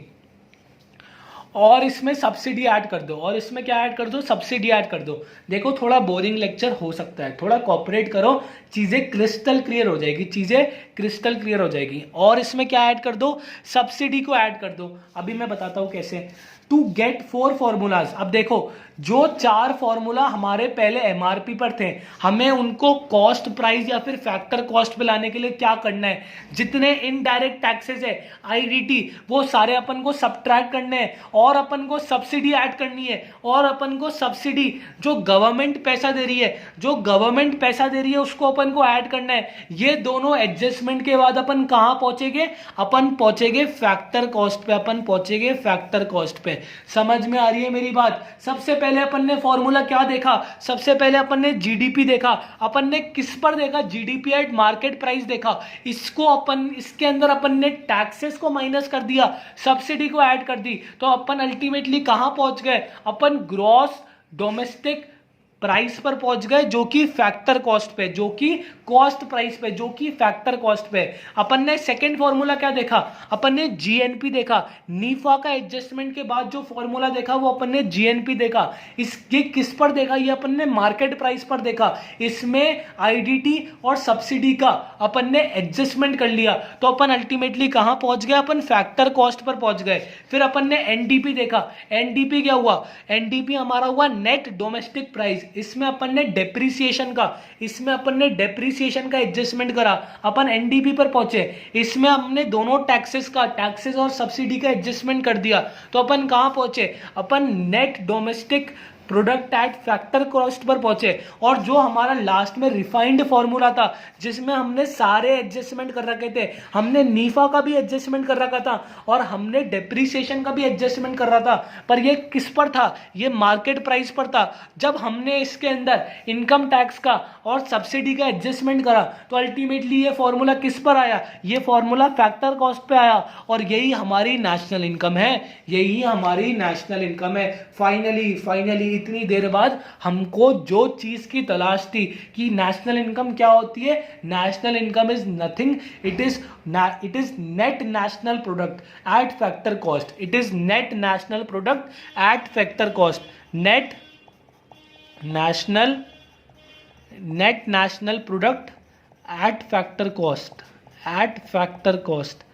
और इसमें सब्सिडी ऐड कर दो, और इसमें क्या ऐड कर दो, सब्सिडी ऐड कर दो। देखो थोड़ा बोरिंग लेक्चर हो सकता है, थोड़ा कॉपरेट करो, चीज़ें क्रिस्टल क्लियर हो जाएगी, चीज़ें क्रिस्टल क्लियर हो जाएगी। और इसमें क्या ऐड कर दो, सब्सिडी को ऐड कर दो। अभी मैं बताता हूँ कैसे। टू गेट 4 फॉर्मूलाज, अब देखो जो 4 फॉर्मूला हमारे पहले एमआरपी पर थे, हमें उनको कॉस्ट प्राइस या फिर फैक्टर कॉस्ट पे लाने के लिए क्या करना है, जितने इनडायरेक्ट टैक्सेस है आईडीटी, वो सारे अपन को सब्ट्रैक्ट करने हैं, और अपन को सब्सिडी ऐड करनी है, और अपन को सब्सिडी जो गवर्नमेंट पैसा दे रही है, जो गवर्नमेंट पैसा दे रही है उसको अपन को ऐड करना है। ये दोनों एडजस्टमेंट के बाद अपन कहां पहुंचेंगे, अपन पहुंचेंगे फैक्टर कॉस्ट पे, अपन पहुंचेंगे फैक्टर कॉस्ट पे। समझ में आ रही है मेरी बात? सबसे पहले अपन ने फॉर्मूला क्या देखा, सबसे पहले अपन ने जीडीपी देखा, अपन ने किस पर देखा, जीडीपी एट मार्केट प्राइस देखा। इसको अपन, इसके अंदर अपन ने टैक्सेस को माइनस कर दिया, सब्सिडी को ऐड कर दी, तो अपन अल्टीमेटली कहां पहुंच गए, अपन ग्रॉस डोमेस्टिक प्राइस पर पहुंच गए, जो कि फैक्टर कॉस्ट पे, जो कि कॉस्ट प्राइस पे, जो कि फैक्टर कॉस्ट पे। अपन ने सेकंड फॉर्मूला क्या देखा, अपन ने जीएनपी देखा, नीफा का एडजस्टमेंट के बाद जो फॉर्मूला देखा वो अपन ने जीएनपी देखा। इसके किस पर देखा, ये अपन ने मार्केट प्राइस पर देखा। इसमें आईडीटी और सब्सिडी का अपन ने एडजस्टमेंट कर लिया, तो अपन अल्टीमेटली कहां पहुंच गए, अपन फैक्टर कॉस्ट पर पहुंच गए। फिर अपन ने एनडीपी देखा, एनडीपी क्या हुआ, एनडीपी हमारा हुआ नेट डोमेस्टिक प्राइस। इसमें अपन ने डेप्रीसिएशन का, इसमें अपन ने डेप्रीसिएशन का एडजस्टमेंट करा, अपन एनडीपी पर पहुंचे। इसमें हमने दोनों टैक्सेस का, टैक्सेस और सब्सिडी का एडजस्टमेंट कर दिया, तो अपन कहां पहुंचे, अपन net domestic product at factor cost पर पहुंचे। और जो हमारा लास्ट में रिफाइंड फॉर्मूला था, जिसमें हमने सारे एडजस्टमेंट कर रखे थे, हमने नीफा का भी एडजस्टमेंट कर रखा था और हमने डेप्रीसिएशन का भी एडजस्टमेंट कर रहा था, पर ये किस पर था, ये मार्केट प्राइस पर था। जब हमने इसके अंदर इनकम टैक्स का और सब्सिडी का एडजस्टमेंट करा, तो अल्टीमेटली ये फॉर्मूला किस पर आया, ये फॉर्मूला फैक्टर कॉस्ट पे आया, और यही हमारी नेशनल इनकम है, यही हमारी नेशनल इनकम है। फाइनली इतनी देर बाद हमको जो चीज की तलाश थी कि नेशनल इनकम क्या होती है, national income is nothing, it is net national product at factor cost, it is net national product at factor cost, net national product at factor cost,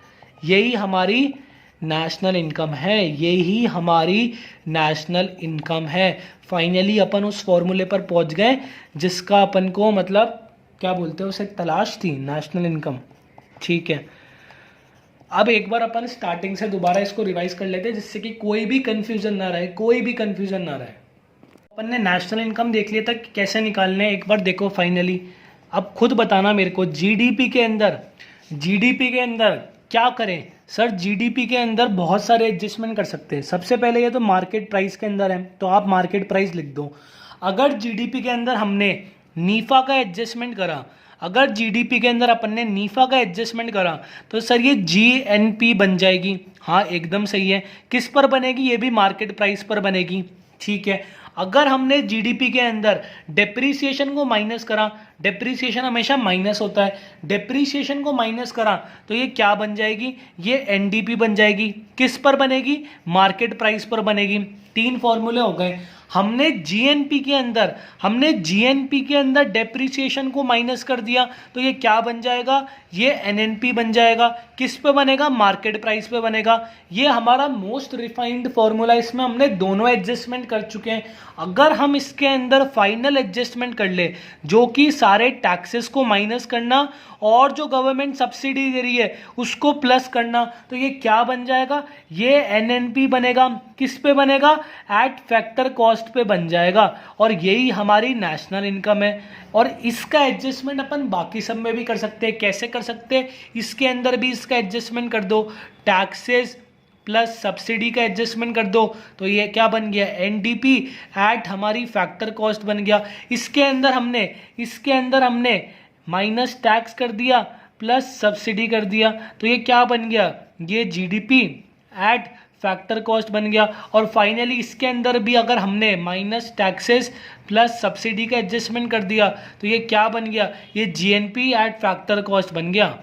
यही हमारी नेशनल इनकम है, यही हमारी नेशनल इनकम है। Finally अपन उस फॉर्मूले पर पहुंच गए जिसका अपन को मतलब क्या बोलते हैं उसे, तलाश थी, नेशनल इनकम। ठीक है, अब एक बार अपन स्टार्टिंग से दोबारा इसको रिवाइज कर लेते हैं, जिससे कि कोई भी कंफ्यूजन ना रहे, कोई भी कंफ्यूजन ना रहे। अपन ने नेशनल इनकम देख लिया था कि कैसे निकालने हैं, एक बार देखो फाइनली। अब खुद बताना मेरे को, जीडीपी के अंदर क्या करें सर। जीडीपी के अंदर बहुत सारे एडजस्टमेंट कर सकते हैं। सबसे पहले ये तो मार्केट प्राइस के अंदर है, तो आप मार्केट प्राइस लिख दो। अगर जीडीपी के अंदर हमने नीफा का एडजस्टमेंट करा, अगर जीडीपी के अंदर अपन ने नीफा का एडजस्टमेंट करा, तो सर ये जीएनपी बन जाएगी। हाँ एकदम सही है। किस पर बनेगी, ये भी मार्केट प्राइस पर बनेगी। ठीक है, अगर हमने जीडीपी के अंदर डेप्रीसिएशन को माइनस करा, डेप्रीसिएशन हमेशा माइनस होता है, डेप्रीसिएशन को माइनस करा तो ये क्या बन जाएगी, ये एनडीपी बन जाएगी। किस पर बनेगी, मार्केट प्राइस पर बनेगी। 3 फॉर्मूले हो गए। हमने जीएनपी के अंदर डेप्रीसिएशन को माइनस कर दिया, तो ये क्या बन जाएगा, ये एनएनपी बन जाएगा। किस पे बनेगा, मार्केट प्राइस पे बनेगा। ये हमारा मोस्ट रिफाइंड फॉर्मूला, इसमें हमने दोनों एडजस्टमेंट कर चुके हैं। अगर हम इसके अंदर फाइनल एडजस्टमेंट कर ले, जो कि सारे टैक्सेस को माइनस करना और जो गवर्नमेंट सब्सिडी दे रही है उसको प्लस करना, तो ये क्या बन जाएगा, ये एनएनपी बनेगा। किस पे बनेगा, एट फैक्टर कॉस्ट पे बन जाएगा, और यही हमारी नेशनल इनकम है। और इसका एडजस्टमेंट अपन बाकी सब में भी कर सकते हैं। कैसे कर सकते हैं, इसके अंदर भी इसका एडजस्टमेंट कर दो, टैक्सेस प्लस सब्सिडी का एडजस्टमेंट कर दो, तो ये क्या बन गया, एनडीपी एट हमारी फैक्टर कॉस्ट बन गया। इसके अंदर हमने माइनस टैक्स कर दिया प्लस सब्सिडी कर दिया, तो ये क्या बन गया, ये जीडीपी एट फैक्टर कॉस्ट बन गया। और फाइनली इसके अंदर भी अगर हमने माइनस टैक्सेस प्लस सब्सिडी का एडजस्टमेंट कर दिया, तो ये क्या बन गया, ये जीएनपी एट फैक्टर कॉस्ट बन गया।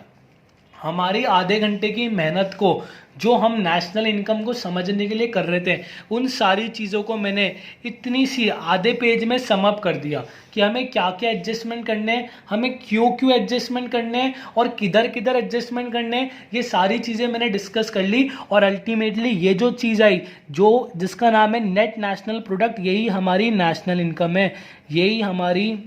हमारी आधे घंटे की मेहनत को, जो हम नेशनल इनकम को समझने के लिए कर रहे थे, उन सारी चीज़ों को मैंने इतनी सी आधे पेज में समअप कर दिया कि हमें क्या क्या एडजस्टमेंट करने हैं, हमें क्यों क्यों एडजस्टमेंट करने हैं और किधर किधर एडजस्टमेंट करने हैं, ये सारी चीज़ें मैंने डिस्कस कर ली। और अल्टीमेटली ये जो चीज़ आई, जो जिसका नाम है नेट नेशनल प्रोडक्ट, यही हमारी नेशनल इनकम है, यही हमारी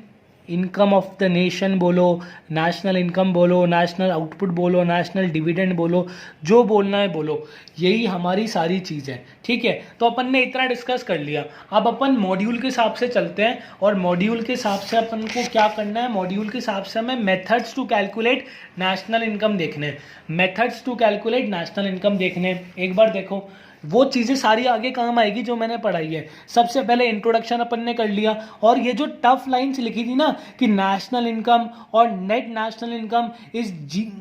इनकम ऑफ द नेशन बोलो, नेशनल इनकम बोलो, नेशनल आउटपुट बोलो, नेशनल डिविडेंड बोलो, जो बोलना है बोलो, यही हमारी सारी चीज़ है। ठीक है, तो अपन ने इतना डिस्कस कर लिया। अब अपन मॉड्यूल के हिसाब से चलते हैं और मॉड्यूल के हिसाब से अपन को क्या करना है, मॉड्यूल के हिसाब से हमें methods to calculate national income देखने हैं, methods to calculate national income देखने हैं। एक बार देखो वो चीज़ें सारी आगे काम आएगी जो मैंने पढ़ाई है। सबसे पहले इंट्रोडक्शन अपन ने कर लिया, और ये जो टफ लाइंस लिखी थी ना कि नेशनल इनकम और net national income is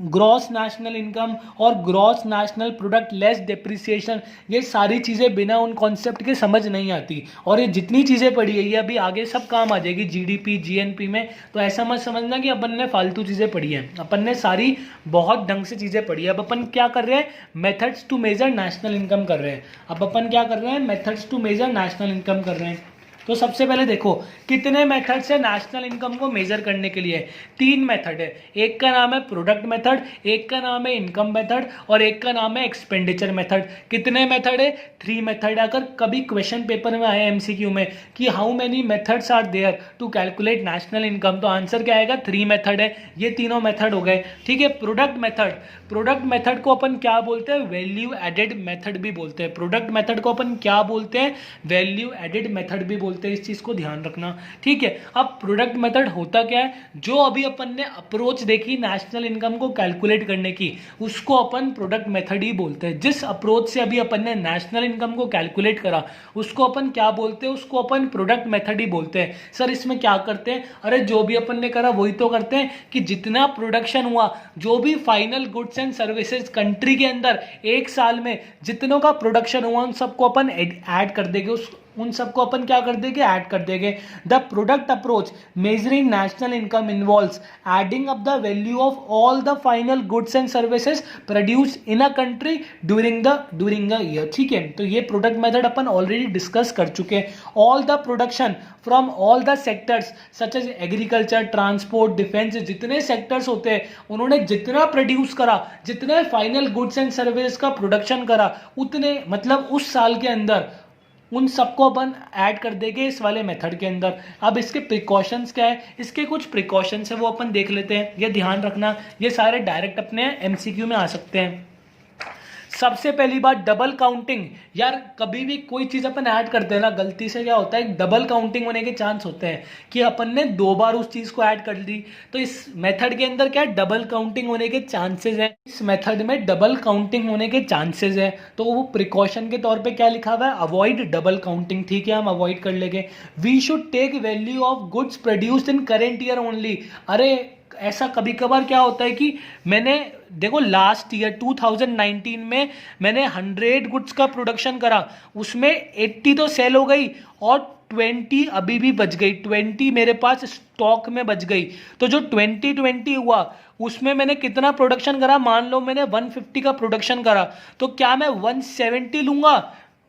gross national income और gross national product less depreciation, ये सारी चीज़ें बिना उन कॉन्सेप्ट के समझ नहीं आती। और ये जितनी चीज़ें पढ़ी है ये अभी आगे सब काम आ जाएगी जीडीपी जीएनपी में। तो ऐसा मत समझना कि अपन ने फालतू चीज़ें पढ़ी हैं, अपन ने सारी बहुत ढंग से चीज़ें पढ़ी है। अब अपन क्या कर रहे हैं, methods to measure national income कर रहे हैं। अब अपन क्या कर रहे हैं, methods to measure national income कर रहे हैं। तो सबसे पहले देखो कितने मेथड्स है नेशनल इनकम को मेजर करने के लिए। 3 मेथड है, एक का नाम है प्रोडक्ट मेथड, एक का नाम है इनकम मेथड और एक का नाम है एक्सपेंडिचर मेथड। कितने मेथड है, 3 मेथड। अगर कभी क्वेश्चन पेपर में आए एमसीक्यू में कि how many methods are there to calculate national income, तो आंसर क्या आएगा, 3 मेथड है। ये तीनों मेथड हो गए। ठीक है, प्रोडक्ट मेथड, प्रोडक्ट मेथड को अपन क्या बोलते हैं, वैल्यू एडेड मेथड भी बोलते हैं। प्रोडक्ट मेथड को अपन क्या बोलते हैं, वैल्यू एडेड मेथड भी बोलते हैं। इस चीज को ध्यान रखना। ठीक है, अब प्रोडक्ट मेथड होता क्या है, जो अभी अपन ने अप्रोच देखी नेशनल इनकम को कैलकुलेट करने की, उसको अपन प्रोडक्ट मेथड ही बोलते हैं। जिस अप्रोच से अभी अपन ने नेशनल इनकम को कैलकुलेट करा उसको अपन क्या बोलते हैं, उसको अपन प्रोडक्ट मेथड ही बोलते हैं। सर इसमें क्या करते हैं, अरे जो भी अपन ने करा वही तो करते हैं कि जितना प्रोडक्शन हुआ, जो भी final goods and services country के अंदर एक साल में जितनों का प्रोडक्शन हुआ, उन सबको अपन ऐड कर देंगे, उन सबको अपन क्या कर देंगे, ऐड कर देंगे। The product approach measuring national income involves adding up the value of all the final goods and services produced in a country during the year. ठीक है, तो ये प्रोडक्ट मेथड अपन ऑलरेडी डिस्कस कर चुके हैं। All the production from all the sectors such as agriculture, transport, defence, जितने sectors होते हैं उन्होंने जितना प्रोड्यूस करा, जितने फाइनल गुड्स एंड सर्विसेज का प्रोडक्शन करा, उतने मतलब उस साल के अंदर उन सबको अपन ऐड कर देंगे इस वाले मेथड के अंदर। अब इसके प्रिकॉशंस क्या है, इसके कुछ प्रिकॉशंस है वो अपन देख लेते हैं। ये ध्यान रखना, ये सारे डायरेक्ट अपने एमसीक्यू में आ सकते हैं। सबसे पहली बात, डबल काउंटिंग। यार कभी भी कोई चीज अपन ऐड करते हैं ना, गलती से क्या होता है, डबल काउंटिंग होने के चांस होते हैं कि अपन ने 2 बार उस चीज को ऐड कर दी। तो इस मेथड के अंदर क्या डबल काउंटिंग होने के चांसेस है, इस मेथड में डबल काउंटिंग होने के चांसेस है। तो वो प्रिकॉशन के तौर पे क्या लिखा हुआ है, अवॉइड डबल काउंटिंग। ठीक है, हम अवॉइड कर लेंगे। We should take value of goods produced in current year only. अरे ऐसा कभी कभार क्या होता है कि मैंने देखो लास्ट ईयर 2019 में मैंने 100 गुड्स का प्रोडक्शन करा, उसमें 80 तो सेल हो गई और 20 अभी भी बच गई, 20 मेरे पास स्टॉक में बच गई। तो जो 2020 हुआ उसमें मैंने कितना प्रोडक्शन करा, मान लो मैंने 150 का प्रोडक्शन करा, तो क्या मैं 170 लूंगा,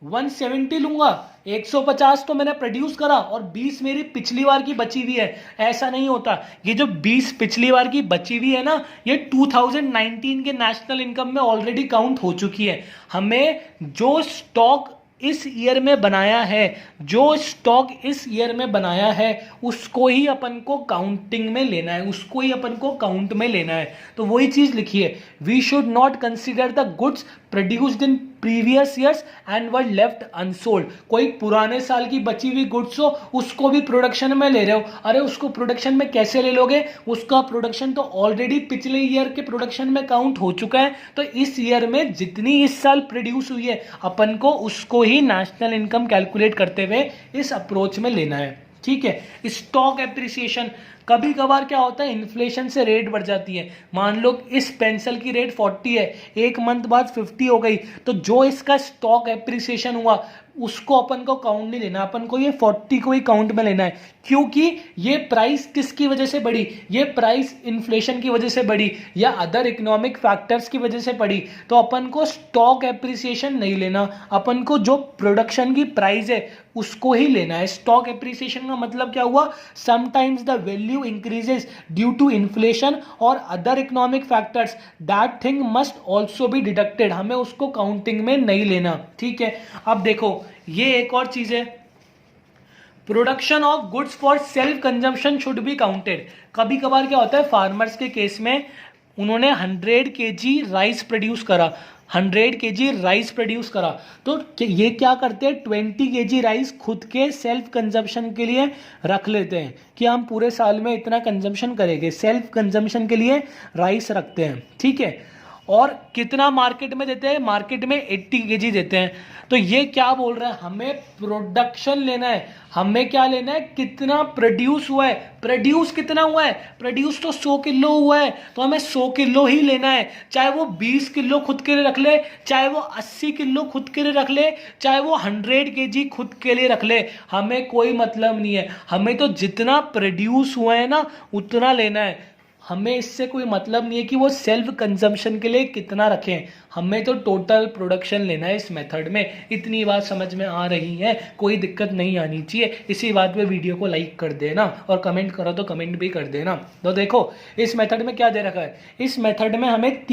170 लूंगा, 150 तो मैंने प्रोड्यूस करा और 20 मेरी पिछली बार की बची हुई है। ऐसा नहीं होता, ये जो 20 पिछली बार की बची हुई है ना, ये 2019 के नेशनल इनकम में ऑलरेडी काउंट हो चुकी है। हमें जो स्टॉक इस ईयर में बनाया है, जो स्टॉक इस ईयर में बनाया है, उसको ही अपन को काउंटिंग में लेना है, उसको ही अपन को काउंट में लेना है। तो वही चीज लिखी है, we should not consider the goods produced in previous years and were left unsold. कोई पुराने साल की बची हुई गुड्स हो उसको भी प्रोडक्शन में ले रहे हो, अरे उसको प्रोडक्शन में कैसे ले लोगे, उसका प्रोडक्शन तो ऑलरेडी पिछले ईयर के प्रोडक्शन में काउंट हो चुका है। तो इस ईयर में जितनी इस साल प्रोड्यूस हुई है अपन को उसको ही नेशनल इनकम कैलकुलेट करते हुए इस अप्रोच में लेना है। ठीक है, स्टॉक एप्रिसिएशन, कभी कभार क्या होता है इन्फ्लेशन से रेट बढ़ जाती है। मान लो इस पेंसिल की रेट 40 है, एक मंथ बाद 50 हो गई, तो जो इसका स्टॉक एप्रिसिएशन हुआ उसको अपन को काउंट नहीं लेना, अपन को ये 40 को ही काउंट में लेना है, क्योंकि ये प्राइस किसकी वजह से बढ़ी, ये प्राइस इन्फ्लेशन की वजह से बढ़ी या अदर इकोनॉमिक फैक्टर्स की वजह से बढ़ी। तो अपन को स्टॉक एप्रिसिएशन नहीं लेना, अपन को जो प्रोडक्शन की प्राइस है उसको ही लेना है। स्टॉक एप्रिसिएशन का मतलब क्या हुआ, sometimes the value increases due to inflation और other economic factors, that thing must also be deducted, हमें उसको काउंटिंग में नहीं लेना। ठीक है, अब देखो ये एक और चीज है, production of goods for self consumption should be counted. कभी कभार क्या होता है, फार्मर्स के केस में उन्होंने 100 kg राइस प्रोड्यूस करा, 100 kg राइस प्रोड्यूस करा, तो ये क्या करते हैं, 20 kg राइस खुद के सेल्फ कंजम्पशन के लिए रख लेते हैं कि हम पूरे साल में इतना कंजम्पशन करेंगे, सेल्फ कंजम्पशन के लिए राइस रखते हैं। ठीक है, और कितना मार्केट में देते हैं, मार्केट में 80 kg देते हैं। तो ये क्या बोल रहा है, हमें प्रोडक्शन लेना है, हमें क्या लेना है, कितना प्रोड्यूस हुआ है, प्रोड्यूस कितना हुआ है, प्रोड्यूस तो 100 किलो हुआ है, तो हमें 100 किलो ही लेना है, चाहे वो 20 किलो खुद के लिए रख ले, चाहे वो 80 किलो खुद के लिए रख ले, चाहे वो 100 kg खुद के लिए रख ले, हमें कोई मतलब नहीं है, हमें तो जितना प्रोड्यूस हुआ है ना उतना लेना है। हमें इससे कोई मतलब नहीं है कि वो सेल्फ कंजम्पशन के लिए कितना रखें, हमें तो टोटल प्रोडक्शन लेना है इस मेथड में। इतनी बात समझ में आ रही है, कोई दिक्कत नहीं आनी चाहिए। इसी बात पे वीडियो को लाइक कर देना और कमेंट करो तो कमेंट भी कर देना। तो देखो इस मेथड में क्या दे रखा है, इस मेथड में हमें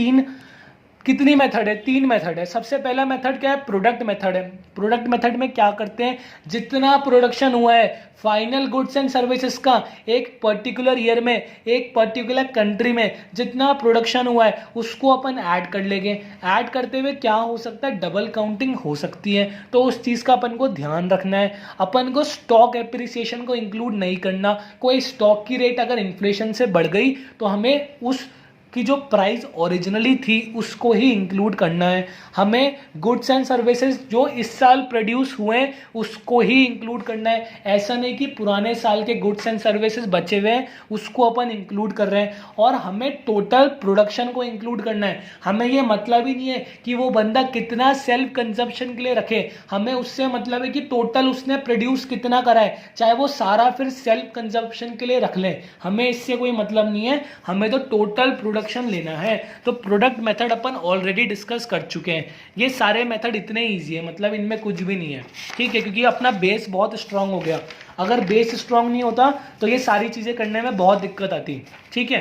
कितनी मेथड है, 3 मेथड है। सबसे पहला मेथड क्या है, प्रोडक्ट मेथड है। प्रोडक्ट मेथड में क्या करते हैं, जितना प्रोडक्शन हुआ है फाइनल गुड्स एंड सर्विसेज का एक पर्टिकुलर ईयर में, एक पर्टिकुलर कंट्री में जितना प्रोडक्शन हुआ है उसको अपन ऐड कर लेंगे। ऐड करते हुए क्या हो सकता है, डबल काउंटिंग हो सकती है, तो उस चीज़ का अपन को ध्यान रखना है। अपन को स्टॉक एप्रिसिएशन को इंक्लूड नहीं करना, कोई स्टॉक की रेट अगर इन्फ्लेशन से बढ़ गई तो हमें उस की जो प्राइस ओरिजिनली थी उसको ही इंक्लूड करना है। हमें गुड्स एंड सर्विसेज जो इस साल प्रोड्यूस हुए हैं उसको ही इंक्लूड करना है। ऐसा नहीं कि पुराने साल के गुड्स एंड सर्विसेज बचे हुए हैं उसको अपन इंक्लूड कर रहे हैं। और हमें टोटल प्रोडक्शन को इंक्लूड करना है। हमें ये मतलब ही नहीं है कि वो बंदा कितना सेल्फ कंजप्शन के लिए रखे, हमें उससे मतलब है कि टोटल उसने प्रोड्यूस कितना करा है, चाहे वो सारा फिर सेल्फ कंजप्शन के लिए रख ले, हमें इससे कोई मतलब नहीं है। हमें तो टोटल प्रोडक्शन लेना है। तो प्रोडक्ट मेथड अपन ऑलरेडी डिस्कस कर चुके हैं। ये सारे मेथड इतने ईजी है, मतलब इनमें कुछ भी नहीं है। ठीक है, क्योंकि अपना बेस बहुत स्ट्रांग हो गया। अगर बेस स्ट्रांग नहीं होता तो ये सारी चीजें करने में बहुत दिक्कत आती। ठीक है,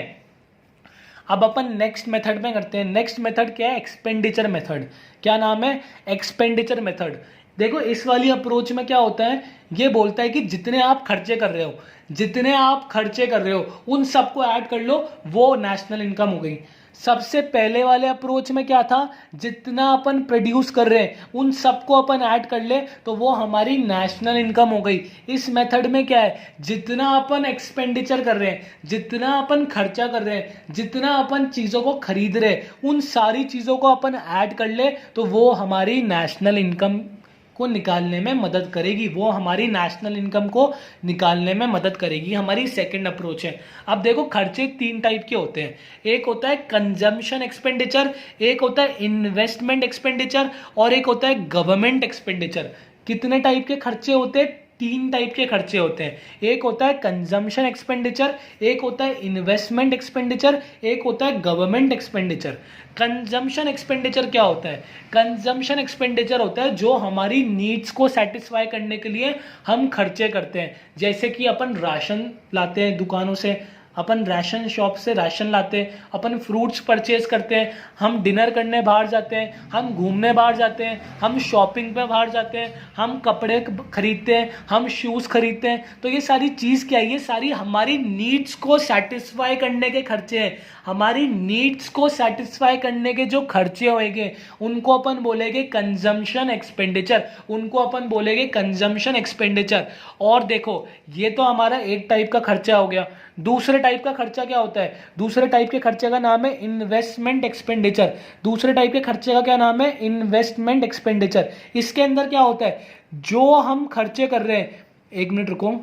अब अपन नेक्स्ट मेथड में करते हैं। नेक्स्ट मेथड क्या है, एक्सपेंडिचर मेथड। क्या नाम है, एक्सपेंडिचर मेथड। देखो इस वाली अप्रोच में क्या होता है, ये बोलता है कि जितने आप खर्चे कर रहे हो, जितने आप खर्चे कर रहे हो उन सबको ऐड कर लो, वो नेशनल इनकम हो गई। सबसे पहले वाले अप्रोच में क्या था, जितना अपन प्रोड्यूस कर रहे हैं उन सबको अपन ऐड कर ले तो वो हमारी नेशनल इनकम हो गई। इस मेथड में क्या है, जितना अपन एक्सपेंडिचर कर रहे हैं, जितना अपन खर्चा कर रहे हैं, जितना अपन चीज़ों को खरीद रहे हैं उन सारी चीज़ों को अपन ऐड कर ले तो वो हमारी नेशनल इनकम को निकालने में मदद करेगी, वो हमारी नेशनल इनकम को निकालने में मदद करेगी। हमारी सेकंड अप्रोच है। अब देखो खर्चे 3 टाइप के होते हैं, एक होता है कंजम्पशन एक्सपेंडिचर, एक होता है इन्वेस्टमेंट एक्सपेंडिचर और एक होता है गवर्नमेंट एक्सपेंडिचर। कितने टाइप के खर्चे होते हैं, 3 टाइप के खर्चे होते हैं। एक होता है कंजम्पशन एक्सपेंडिचर, एक होता है इन्वेस्टमेंट एक्सपेंडिचर, एक होता है गवर्नमेंट एक्सपेंडिचर। कंजम्पशन एक्सपेंडिचर क्या होता है, कंजम्पशन एक्सपेंडिचर होता है जो हमारी नीड्स को सेटिस्फाई करने के लिए हम खर्चे करते हैं। जैसे कि अपन राशन लाते हैं दुकानों से, अपन राशन शॉप से राशन लाते हैं, अपन फ्रूट्स परचेज करते हैं, हम डिनर करने बाहर जाते हैं, हम घूमने बाहर जाते हैं, हम शॉपिंग पे बाहर जाते हैं, हम कपड़े खरीदते हैं, हम शूज़ खरीदते हैं। तो ये सारी चीज़ क्या है, ये सारी हमारी नीड्स को सेटिस्फाई करने के खर्चे हैं। हमारी नीड्स को सेटिस्फाई करने के जो खर्चे होंगे उनको अपन बोलेंगे कंजम्पशन एक्सपेंडिचर, उनको अपन बोलेंगे कंजम्पशन एक्सपेंडिचर। और देखो ये तो हमारा एक टाइप का खर्चा हो गया। दूसरे टाइप का खर्चा क्या होता है, दूसरे टाइप के खर्चे का नाम है इन्वेस्टमेंट एक्सपेंडिचर। दूसरे टाइप के खर्चे का क्या नाम है, इन्वेस्टमेंट एक्सपेंडिचर। इसके अंदर क्या होता है, जो हम खर्चे कर रहे हैं, एक मिनट रुको,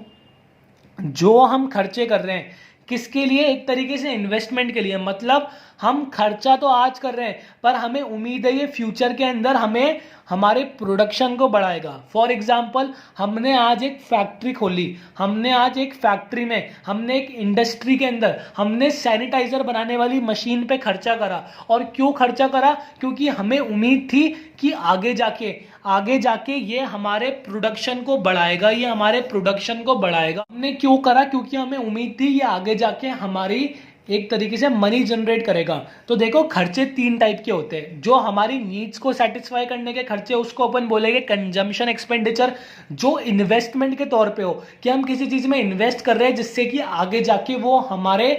जो हम खर्चे कर रहे हैं किसके लिए, एक तरीके से इन्वेस्टमेंट के लिए, मतलब हम खर्चा तो आज कर रहे हैं, पर हमें उम्मीद है ये फ्यूचर के अंदर हमें हमारे प्रोडक्शन को बढ़ाएगा। फॉर एग्जाम्पल, हमने आज एक फैक्ट्री खोली, हमने आज एक फैक्ट्री में, हमने एक इंडस्ट्री के अंदर हमने सैनिटाइजर बनाने वाली मशीन पे खर्चा करा। और क्यों खर्चा करा? क्योंकि हमें उम्मीद थी कि आगे जाके ये हमारे प्रोडक्शन को बढ़ाएगा, ये हमारे प्रोडक्शन को बढ़ाएगा। हमने क्यों करा? क्योंकि हमें उम्मीद थी ये आगे जाके हमारी एक तरीके से मनी जनरेट करेगा। तो देखो, खर्चे तीन टाइप के होते हैं। जो हमारी नीड्स को सेटिस्फाई करने के खर्चे, उसको अपन बोलेंगे कंजम्पशन एक्सपेंडिचर। जो इन्वेस्टमेंट के तौर पे हो, कि हम किसी चीज में इन्वेस्ट कर रहे हैं जिससे कि आगे जाके वो हमारे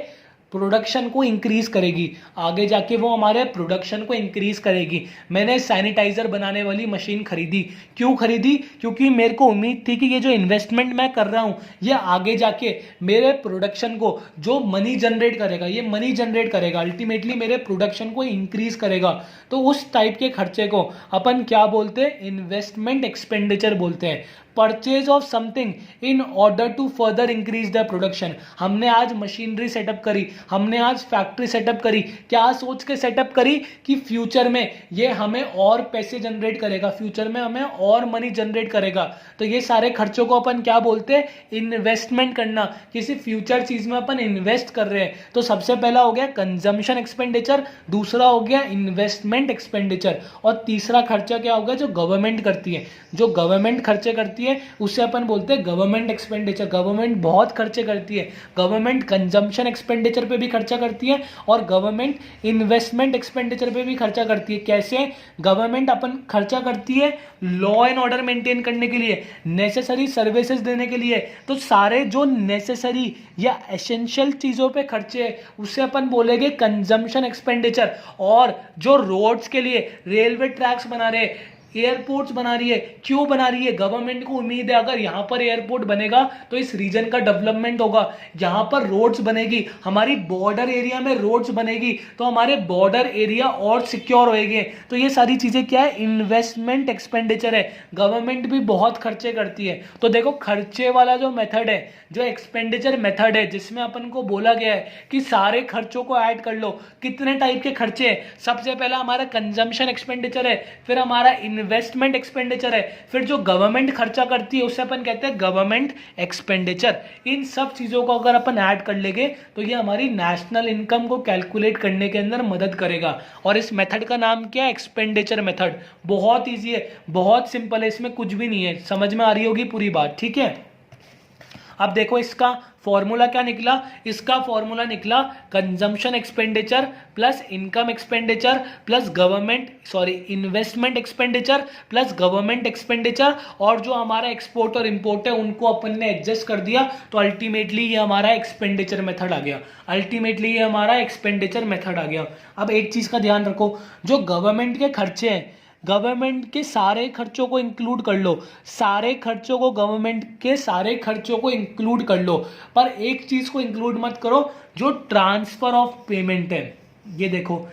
प्रोडक्शन को इंक्रीज करेगी, आगे जाके वो हमारे प्रोडक्शन को इंक्रीज करेगी। मैंने सैनिटाइजर बनाने वाली मशीन खरीदी। क्यों खरीदी? क्योंकि मेरे को उम्मीद थी कि ये जो इन्वेस्टमेंट मैं कर रहा हूं, ये आगे जाके मेरे प्रोडक्शन को जो मनी जनरेट करेगा, ये मनी जनरेट करेगा, अल्टीमेटली मेरे प्रोडक्शन को इंक्रीज करेगा। तो उस टाइप के खर्चे को अपन क्या बोलते हैं? इन्वेस्टमेंट एक्सपेंडिचर बोलते हैं। Purchase of something in order to further increase the production. हमने आज मशीनरी सेटअप करी, हमने आज फैक्ट्री सेटअप करी, क्या सोच के सेटअप करी? कि फ्यूचर में ये हमें और पैसे जनरेट करेगा, फ्यूचर में हमें और मनी जनरेट करेगा। तो ये सारे खर्चों को अपन क्या बोलते हैं? इन्वेस्टमेंट करना। किसी फ्यूचर चीज में अपन इन्वेस्ट कर रहे हैं। तो सबसे पहला हो गया कंजम्पशन एक्सपेंडिचर, दूसरा हो गया इन्वेस्टमेंट एक्सपेंडिचर, और तीसरा खर्चा क्या होगा? जो गवर्नमेंट करती है, जो गवर्नमेंट खर्चे करती है उससे अपन बोलते हैं गवर्नमेंट एक्सपेंडिचर। गवर्नमेंट बहुत खर्चे करती है, गवर्नमेंट कंजम्पशन एक्सपेंडिचर पे भी खर्चा करती है और गवर्नमेंट इन्वेस्टमेंट एक्सपेंडिचर पे भी खर्चा करती है। कैसे? गवर्नमेंट अपन खर्चा करती है लॉ एंड ऑर्डर मेंटेन करने के लिए, नेसेसरी सर्विसेज देने के लिए। तो सारे जो नेसेसरी या एसेंशियल चीजों पे खर्चे है उससे अपन बोलेंगे कंजम्पशन एक्सपेंडिचर। और जो रोड्स के लिए रेलवे ट्रैक्स बना रहे, एयरपोर्ट्स बना रही है, क्यों बना रही है? गवर्नमेंट को उम्मीद है अगर यहां पर एयरपोर्ट बनेगा तो इस रीजन का डेवलपमेंट होगा। यहां पर रोड्स बनेगी, हमारी बॉर्डर एरिया में रोड्स बनेगी तो हमारे बॉर्डर एरिया और सिक्योर होएंगे। तो ये सारी चीजें क्या है? इन्वेस्टमेंट एक्सपेंडिचर है। गवर्नमेंट भी बहुत खर्चे करती है। तो देखो, खर्चे वाला जो मेथड है, जो एक्सपेंडिचर मेथड है, जिसमें अपन को बोला गया है कि सारे खर्चों को ऐड कर लो। कितने टाइप के खर्चे हैं? सबसे पहला हमारा कंजम्पशन एक्सपेंडिचर है, फिर हमारा इन्वेस्टमेंट एक्सपेंडिचर है, फिर जो गवर्नमेंट खर्चा करती है उसे अपन कहते हैं गवर्नमेंट एक्सपेंडिचर। इन सब चीजों को अगर अपन ऐड कर लेंगे तो ये हमारी नेशनल इनकम को कैलकुलेट करने के अंदर मदद करेगा। और इस मेथड का नाम क्या है? Expenditure method. बहुत ईजी है, बहुत सिंपल है, इसमें कुछ भी नहीं है। समझ में आ रही होगी पूरी बात? ठीक है। अब देखो, इसका फॉर्मूला क्या निकला? इसका फॉर्मूला निकला consumption expenditure plus income expenditure plus investment expenditure plus government expenditure, और जो हमारा एक्सपोर्ट और इंपोर्ट है उनको अपन ने एडजस्ट कर दिया। तो अल्टीमेटली ये हमारा एक्सपेंडिचर मेथड आ गया। अल्टीमेटली ये हमारा एक्सपेंडिचर मेथड आ गया। अब एक चीज का ध्यान रखो, जो गवर्नमेंट के खर्चे हैं, गवर्नमेंट के सारे खर्चों को इंक्लूड कर लो, सारे खर्चों को, गवर्नमेंट के सारे खर्चों को इंक्लूड कर लो, पर एक चीज को इंक्लूड मत करो, जो ट्रांसफर ऑफ पेमेंट है। ये देखो,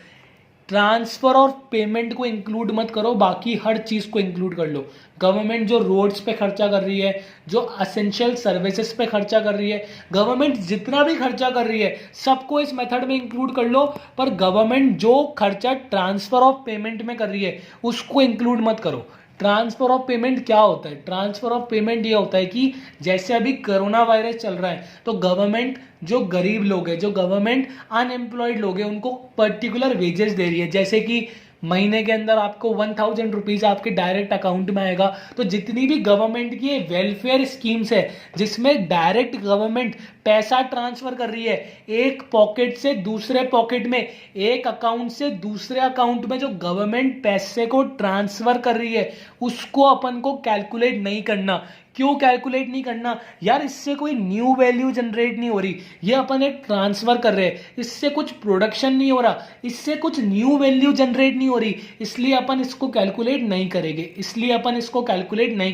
ट्रांसफर ऑफ पेमेंट को इंक्लूड मत करो, बाकी हर चीज को इंक्लूड कर लो। गवर्नमेंट जो रोड्स पे खर्चा कर रही है, जो असेंशियल सर्विसेज पे खर्चा कर रही है, गवर्नमेंट जितना भी खर्चा कर रही है सबको इस मेथड में इंक्लूड कर लो, पर गवर्नमेंट जो खर्चा ट्रांसफर ऑफ पेमेंट में कर रही है उसको इंक्लूड मत करो। ट्रांसफर ऑफ पेमेंट क्या होता है? ट्रांसफर ऑफ पेमेंट ये होता है कि जैसे अभी कोरोना वायरस चल रहा है तो गवर्नमेंट जो गरीब लोग हैं, जो गवर्नमेंट अनएम्प्लॉयड लोग हैं, उनको पर्टिकुलर वेजेस दे रही है। जैसे कि महीने के अंदर आपको 1000 रुपीज आपके डायरेक्ट अकाउंट में आएगा। तो जितनी भी गवर्नमेंट की वेलफेयर स्कीम्स है जिसमें डायरेक्ट गवर्नमेंट पैसा ट्रांसफर कर रही है एक पॉकेट से दूसरे पॉकेट में, एक अकाउंट से दूसरे अकाउंट में, जो गवर्नमेंट पैसे को ट्रांसफर कर रही है उसको अपन को कैलकुलेट नहीं करना। क्यों कैलकुलेट नहीं करना? यार, इससे कोई न्यू वैल्यू जनरेट नहीं हो रही, ये अपन एक ट्रांसफर कर रहे हैं, इससे कुछ प्रोडक्शन नहीं हो रहा, इससे कुछ न्यू वैल्यू जनरेट नहीं हो रही, इसलिए अपन इसको कैलकुलेट नहीं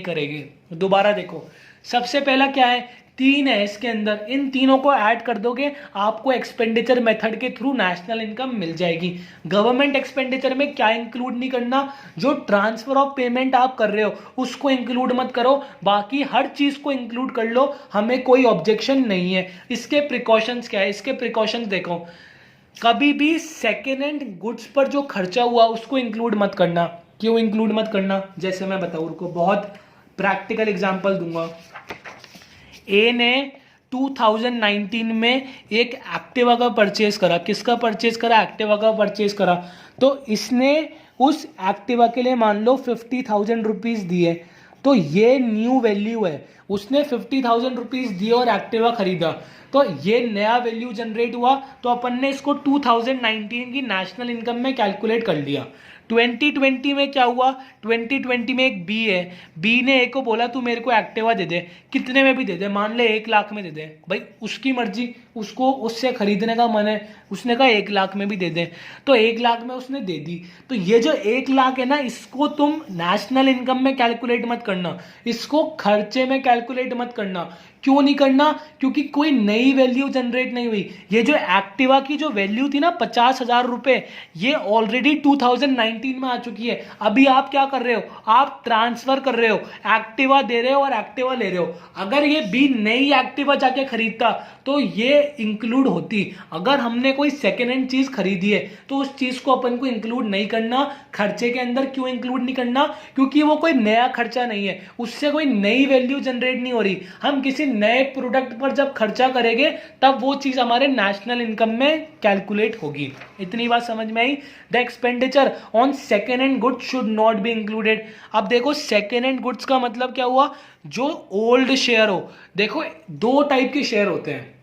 करेंगे। दोबारा देखो, सबसे पहला क्या है? 3 है इसके अंदर, इन तीनों को ऐड कर दोगे आपको एक्सपेंडिचर मेथड के थ्रू नेशनल इनकम मिल जाएगी। गवर्नमेंट एक्सपेंडिचर में क्या इंक्लूड नहीं करना? जो ट्रांसफर ऑफ पेमेंट आप कर रहे हो उसको इंक्लूड मत करो, बाकी हर चीज को इंक्लूड कर लो, हमें कोई ऑब्जेक्शन नहीं है। इसके प्रिकॉशंस क्या है? इसके प्रिकॉशंस देखो, कभी भी सेकेंड हैंड गुड्स पर जो खर्चा हुआ उसको इंक्लूड मत करना। क्यों इंक्लूड मत करना, जैसे मैं बताऊँ, उनको बहुत प्रैक्टिकल एग्जांपल दूंगा। ए ने 2019 में एक एक्टिवा का परचेज करा। किसका परचेज करा? एक्टिवा का परचेज करा। तो इसने उस एक्टिवा के लिए मान लो 50,000 रुपीज़ दिए, तो ये न्यू वैल्यू है। उसने 50,000 रुपीज़ दिए और एक्टिवा खरीदा, तो ये नया वैल्यू जनरेट हुआ। तो अपन ने इसको 2019 की नेशनल इनकम में कैलकुलेट कर लिया। 2020 में क्या हुआ? 2020 में एक बी है, बी ने ए को बोला तू मेरे को एक्टिवा दे दे, कितने में भी दे दे, मान ले 1 लाख में दे दे। भाई उसकी मर्जी, उसको उससे खरीदने का मन है, उसने कहा 1 लाख में भी दे दे, तो 1 लाख में उसने दे दी। तो ये जो 1 लाख है ना, इसको तुम नेशनल इनकम में कैलकुलेट मत करना, इसको खर्चे में कैलकुलेट मत करना। क्यों नहीं करना? क्योंकि कोई नई वैल्यू जनरेट नहीं हुई। ये जो एक्टिवा की जो वैल्यू थी ना 50,000 रुपए, ये ऑलरेडी 2019 में आ चुकी है। अभी आप क्या कर रहे हो? आप ट्रांसफर कर रहे हो, एक्टिवा दे रहे हो और एक्टिवा ले रहे हो। अगर ये बी नई एक्टिवा जाके खरीदता तो ये इंक्लूड होती। अगर हमने कोई सेकेंड हैंड चीज खरीदी है तो उस चीज को अपन को इंक्लूड नहीं करना खर्चे के अंदर। क्यों इंक्लूड नहीं करना? क्योंकि वो कोई नया खर्चा नहीं है, उससे कोई नई वैल्यू जनरेट नहीं हो रही। हम किसी नए प्रोडक्ट पर जब खर्चा करेंगे तब वो चीज हमारे नेशनल इनकम में कैलकुलेट होगी। इतनी बात समझ में आई? The expenditure on second hand goods should not be included. अब देखो सेकेंड हैंड गुड्स का मतलब क्या हुआ? जो ओल्ड शेयर हो। देखो 2 टाइप के शेयर होते हैं।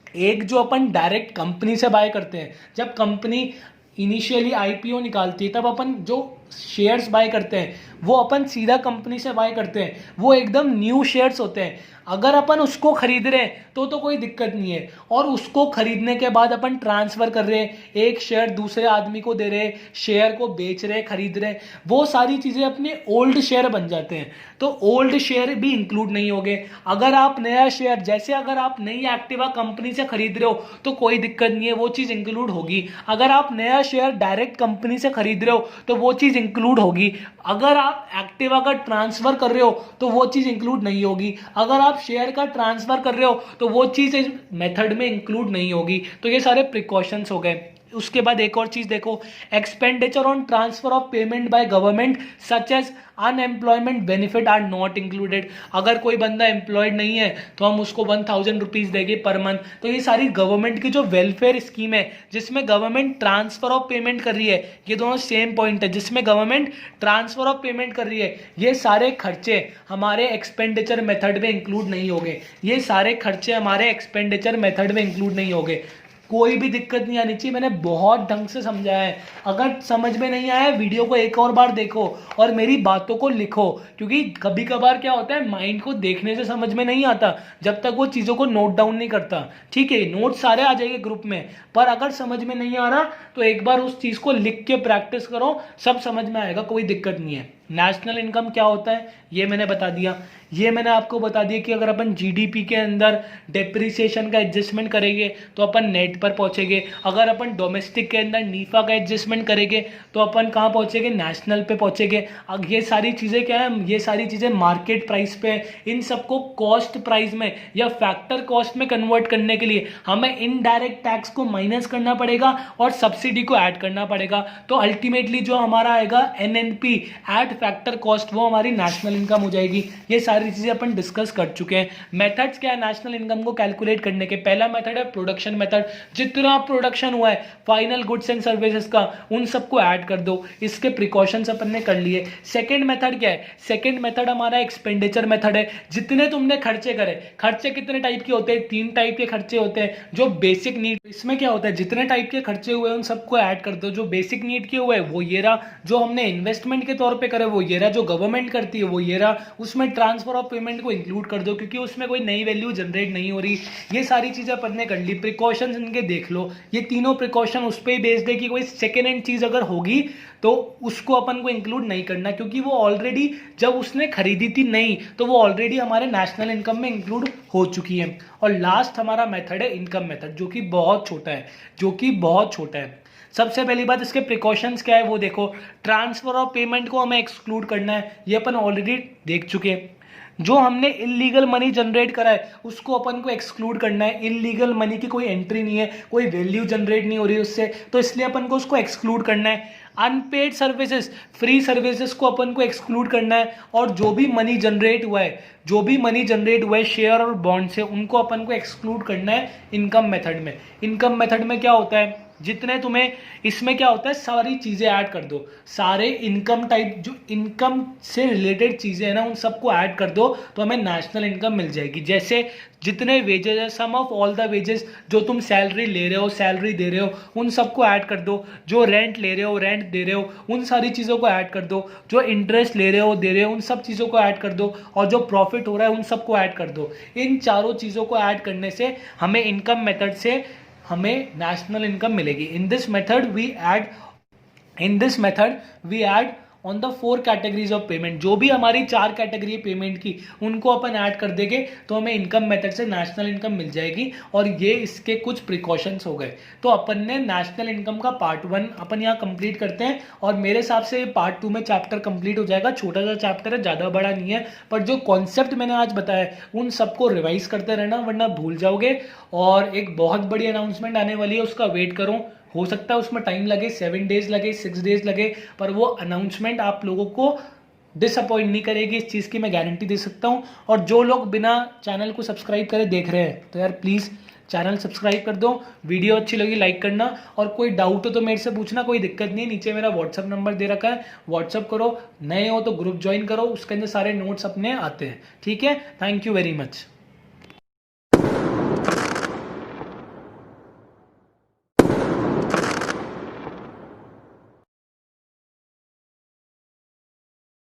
एक जो अपन डायरेक्ट कंपनी से बाय करते हैं, जब कंपनी इनिशियली आईपीओ निकालती है तब अपन जो शेयर्स बाय करते हैं वो अपन सीधा कंपनी से बाय करते हैं, वो एकदम न्यू शेयर्स होते हैं। अगर अपन उसको खरीद रहे हैं तो कोई दिक्कत नहीं है, और उसको खरीदने के बाद अपन ट्रांसफर कर रहे हैं, एक शेयर दूसरे आदमी को दे रहे, शेयर को बेच रहे, खरीद रहे, वो सारी चीजें अपने ओल्ड शेयर बन जाते हैं। तो ओल्ड शेयर भी इंक्लूड नहीं होंगे। अगर आप नया शेयर, जैसे अगर आप नई एक्टिवा कंपनी से खरीद रहे हो तो कोई दिक्कत नहीं है, वो चीज इंक्लूड होगी। अगर आप नया शेयर डायरेक्ट कंपनी से खरीद रहे हो तो वो चीज इंक्लूड होगी। अगर आप एक्टिवा का ट्रांसफर कर रहे हो तो वो चीज इंक्लूड नहीं होगी। अगर आप शेयर का ट्रांसफर कर रहे हो तो वो चीज इस मेथड में इंक्लूड नहीं होगी। तो ये सारे प्रिकॉशंस हो गए। उसके बाद एक और चीज देखो, expenditure on transfer of payment by government such as unemployment benefit are not included. अगर कोई बंदा एम्प्लॉयड नहीं है तो हम उसको 1,000 रुपीज देंगे पर मंथ। तो ये सारी गवर्नमेंट की जो वेलफेयर स्कीम है जिसमें गवर्नमेंट ट्रांसफर ऑफ पेमेंट कर रही है, ये दोनों सेम पॉइंट है, जिसमें गवर्नमेंट ट्रांसफर ऑफ पेमेंट कर रही है, ये सारे खर्चे हमारे एक्सपेंडिचर मेथड में इंक्लूड नहीं होंगे। ये सारे खर्चे हमारे एक्सपेंडिचर मेथड में इंक्लूड नहीं होंगे। कोई भी दिक्कत नहीं आनी चाहिए, मैंने बहुत ढंग से समझाया है। अगर समझ में नहीं आया वीडियो को एक और बार देखो और मेरी बातों को लिखो, क्योंकि कभी कभार क्या होता है माइंड को देखने से समझ में नहीं आता जब तक वो चीज़ों को नोट डाउन नहीं करता। ठीक है, नोट सारे आ जाएंगे ग्रुप में, पर अगर समझ में नहीं आ रहा तो एक बार उस चीज़ को लिख के प्रैक्टिस करो, सब समझ में आएगा, कोई दिक्कत नहीं है। नेशनल इनकम क्या होता है ये मैंने बता दिया। ये मैंने आपको बता दिया कि अगर अपन जीडीपी के अंदर डेप्रिसिएशन का एडजस्टमेंट करेंगे तो अपन नेट पर पहुंचेंगे। अगर अपन डोमेस्टिक के अंदर नीफा का एडजस्टमेंट करेंगे तो अपन कहाँ पहुंचेंगे? नेशनल पे पहुंचेंगे। अब ये सारी चीज़ें क्या है? ये सारी चीज़ें मार्केट प्राइस पे। इन सबको कॉस्ट प्राइस में या फैक्टर कॉस्ट में कन्वर्ट करने के लिए हमें इनडायरेक्ट टैक्स को माइनस करना पड़ेगा और सब्सिडी को ऐड करना पड़ेगा। तो अल्टीमेटली जो हमारा आएगा एनएनपी एट फैक्टर कॉस्ट, वो हमारी नेशनल इनकम हो जाएगी। ये सारी चीजें अपन डिस्कस कर चुके हैं। मेथड्स क्या है नेशनल इनकम को कैलकुलेट करने के? पहला मेथड है प्रोडक्शन मेथड। जितना प्रोडक्शन हुआ है फाइनल गुड्स एंड सर्विसेज का, उन सबको ऐड कर दो। इसके प्रिकॉशंस अपन ने कर लिए। सेकंड मेथड क्या है? सेकंड मेथड हमारा एक्सपेंडिचर मेथड है। जितने तुमने खर्चे करे, खर्चे कितने टाइप के होते हैं? 3 टाइप के खर्चे होते हैं। जो बेसिक नीड, इसमें क्या होता है जितने टाइप के खर्चे हुए उन सबको ऐड कर दो। जो बेसिक नीड के हुए वो ये रहा, जो हमने इन्वेस्टमेंट के तौर पे करे वो ये रहा, जो गवर्नमेंट करती है वो ये रहा। उसमें ट्रांसफर ऑफ पेमेंट को इंक्लूड कर दो क्योंकि उसमें कोई नई वैल्यू जनरेट नहीं हो रही। ये सारी चीजें अपन ने कर ली। प्रिकॉशंस इनके देख लो, ये तीनों प्रिकॉशन उस पर ही बेस्ड है कि कोई सेकेंड हैंड चीज अगर होगी तो उसको अपन को इंक्लूड नहीं करना, क्योंकि वो ऑलरेडी जब उसने खरीदी थी नहीं तो वो ऑलरेडी हमारे नेशनल इनकम में इंक्लूड हो चुकी है। और लास्ट हमारा मेथड है इनकम मेथड, जो कि बहुत छोटा है, जो कि बहुत छोटा है। सबसे पहली बात इसके प्रिकॉशंस क्या है वो देखो। ट्रांसफर ऑफ पेमेंट को हमें एक्सक्लूड करना है, ये अपन ऑलरेडी देख चुके हैं। जो हमने इलीगल मनी जनरेट करा है उसको अपन को एक्सक्लूड करना है। इलीगल मनी की कोई एंट्री नहीं है, कोई वैल्यू जनरेट नहीं हो रही उससे, तो इसलिए अपन को उसको एक्सक्लूड करना है। अनपेड सर्विसेज, फ्री सर्विसेज को अपन को एक्सक्लूड करना है। और जो भी मनी जनरेट हुआ है, जो भी मनी जनरेट हुआ है शेयर और बॉन्ड से, उनको अपन को एक्सक्लूड करना है इनकम मेथड में। इनकम मेथड में क्या होता है, जितने तुम्हें इसमें क्या होता है, सारी चीजें ऐड कर दो, सारे इनकम टाइप जो इनकम से रिलेटेड चीजें हैं ना उन सबको ऐड कर दो, तो हमें नेशनल इनकम मिल जाएगी। जैसे जितने वेजेस है, सम ऑफ ऑल द वेजेस, जो तुम सैलरी ले रहे हो, सैलरी दे रहे हो, उन सबको ऐड कर दो। जो रेंट ले रहे हो, रेंट दे रहे हो, उन सारी चीज़ों को ऐड कर दो। जो इंटरेस्ट ले रहे हो, दे रहे हो, उन सब चीज़ों को ऐड कर दो। और जो प्रॉफिट हो रहा है उन सबको ऐड कर दो। इन चारों चीज़ों को ऐड करने से हमें इनकम मेथड से हमें नेशनल इनकम मिलेगी। In this method we add on the 4 categories of payment. जो भी हमारी 4 कैटेगरी पेमेंट की, उनको अपन ऐड कर देंगे तो हमें इनकम मेथड से नेशनल इनकम मिल जाएगी। और ये इसके कुछ प्रिकॉशंस हो गए। तो अपन ने नेशनल इनकम का पार्ट 1 अपन यहाँ कंप्लीट करते हैं, और मेरे हिसाब से पार्ट 2 में चैप्टर कंप्लीट हो जाएगा। छोटा सा चैप्टर है, ज़्यादा बड़ा नहीं है, पर जो कॉन्सेप्ट मैंने आज बताया उन सबको रिवाइज करते रहना, वरना भूल जाओगे। और एक बहुत बड़ी अनाउंसमेंट आने वाली है, उसका वेट करो। हो सकता है उसमें टाइम लगे, 7 डेज लगे, 6 डेज लगे, पर वो अनाउंसमेंट आप लोगों को डिसअपॉइंट नहीं करेगी, इस चीज़ की मैं गारंटी दे सकता हूँ। और जो लोग बिना चैनल को सब्सक्राइब करे देख रहे हैं, तो यार प्लीज़ चैनल सब्सक्राइब कर दो। वीडियो अच्छी लगी लाइक करना, और कोई डाउट हो तो मेरे से पूछना, कोई दिक्कत नहीं है। नीचे मेरा व्हाट्सअप नंबर दे रखा है, व्हाट्सअप करो। नए हो तो ग्रुप ज्वाइन करो, उसके अंदर सारे नोट्स अपने आते हैं। ठीक है, थैंक यू वेरी मच।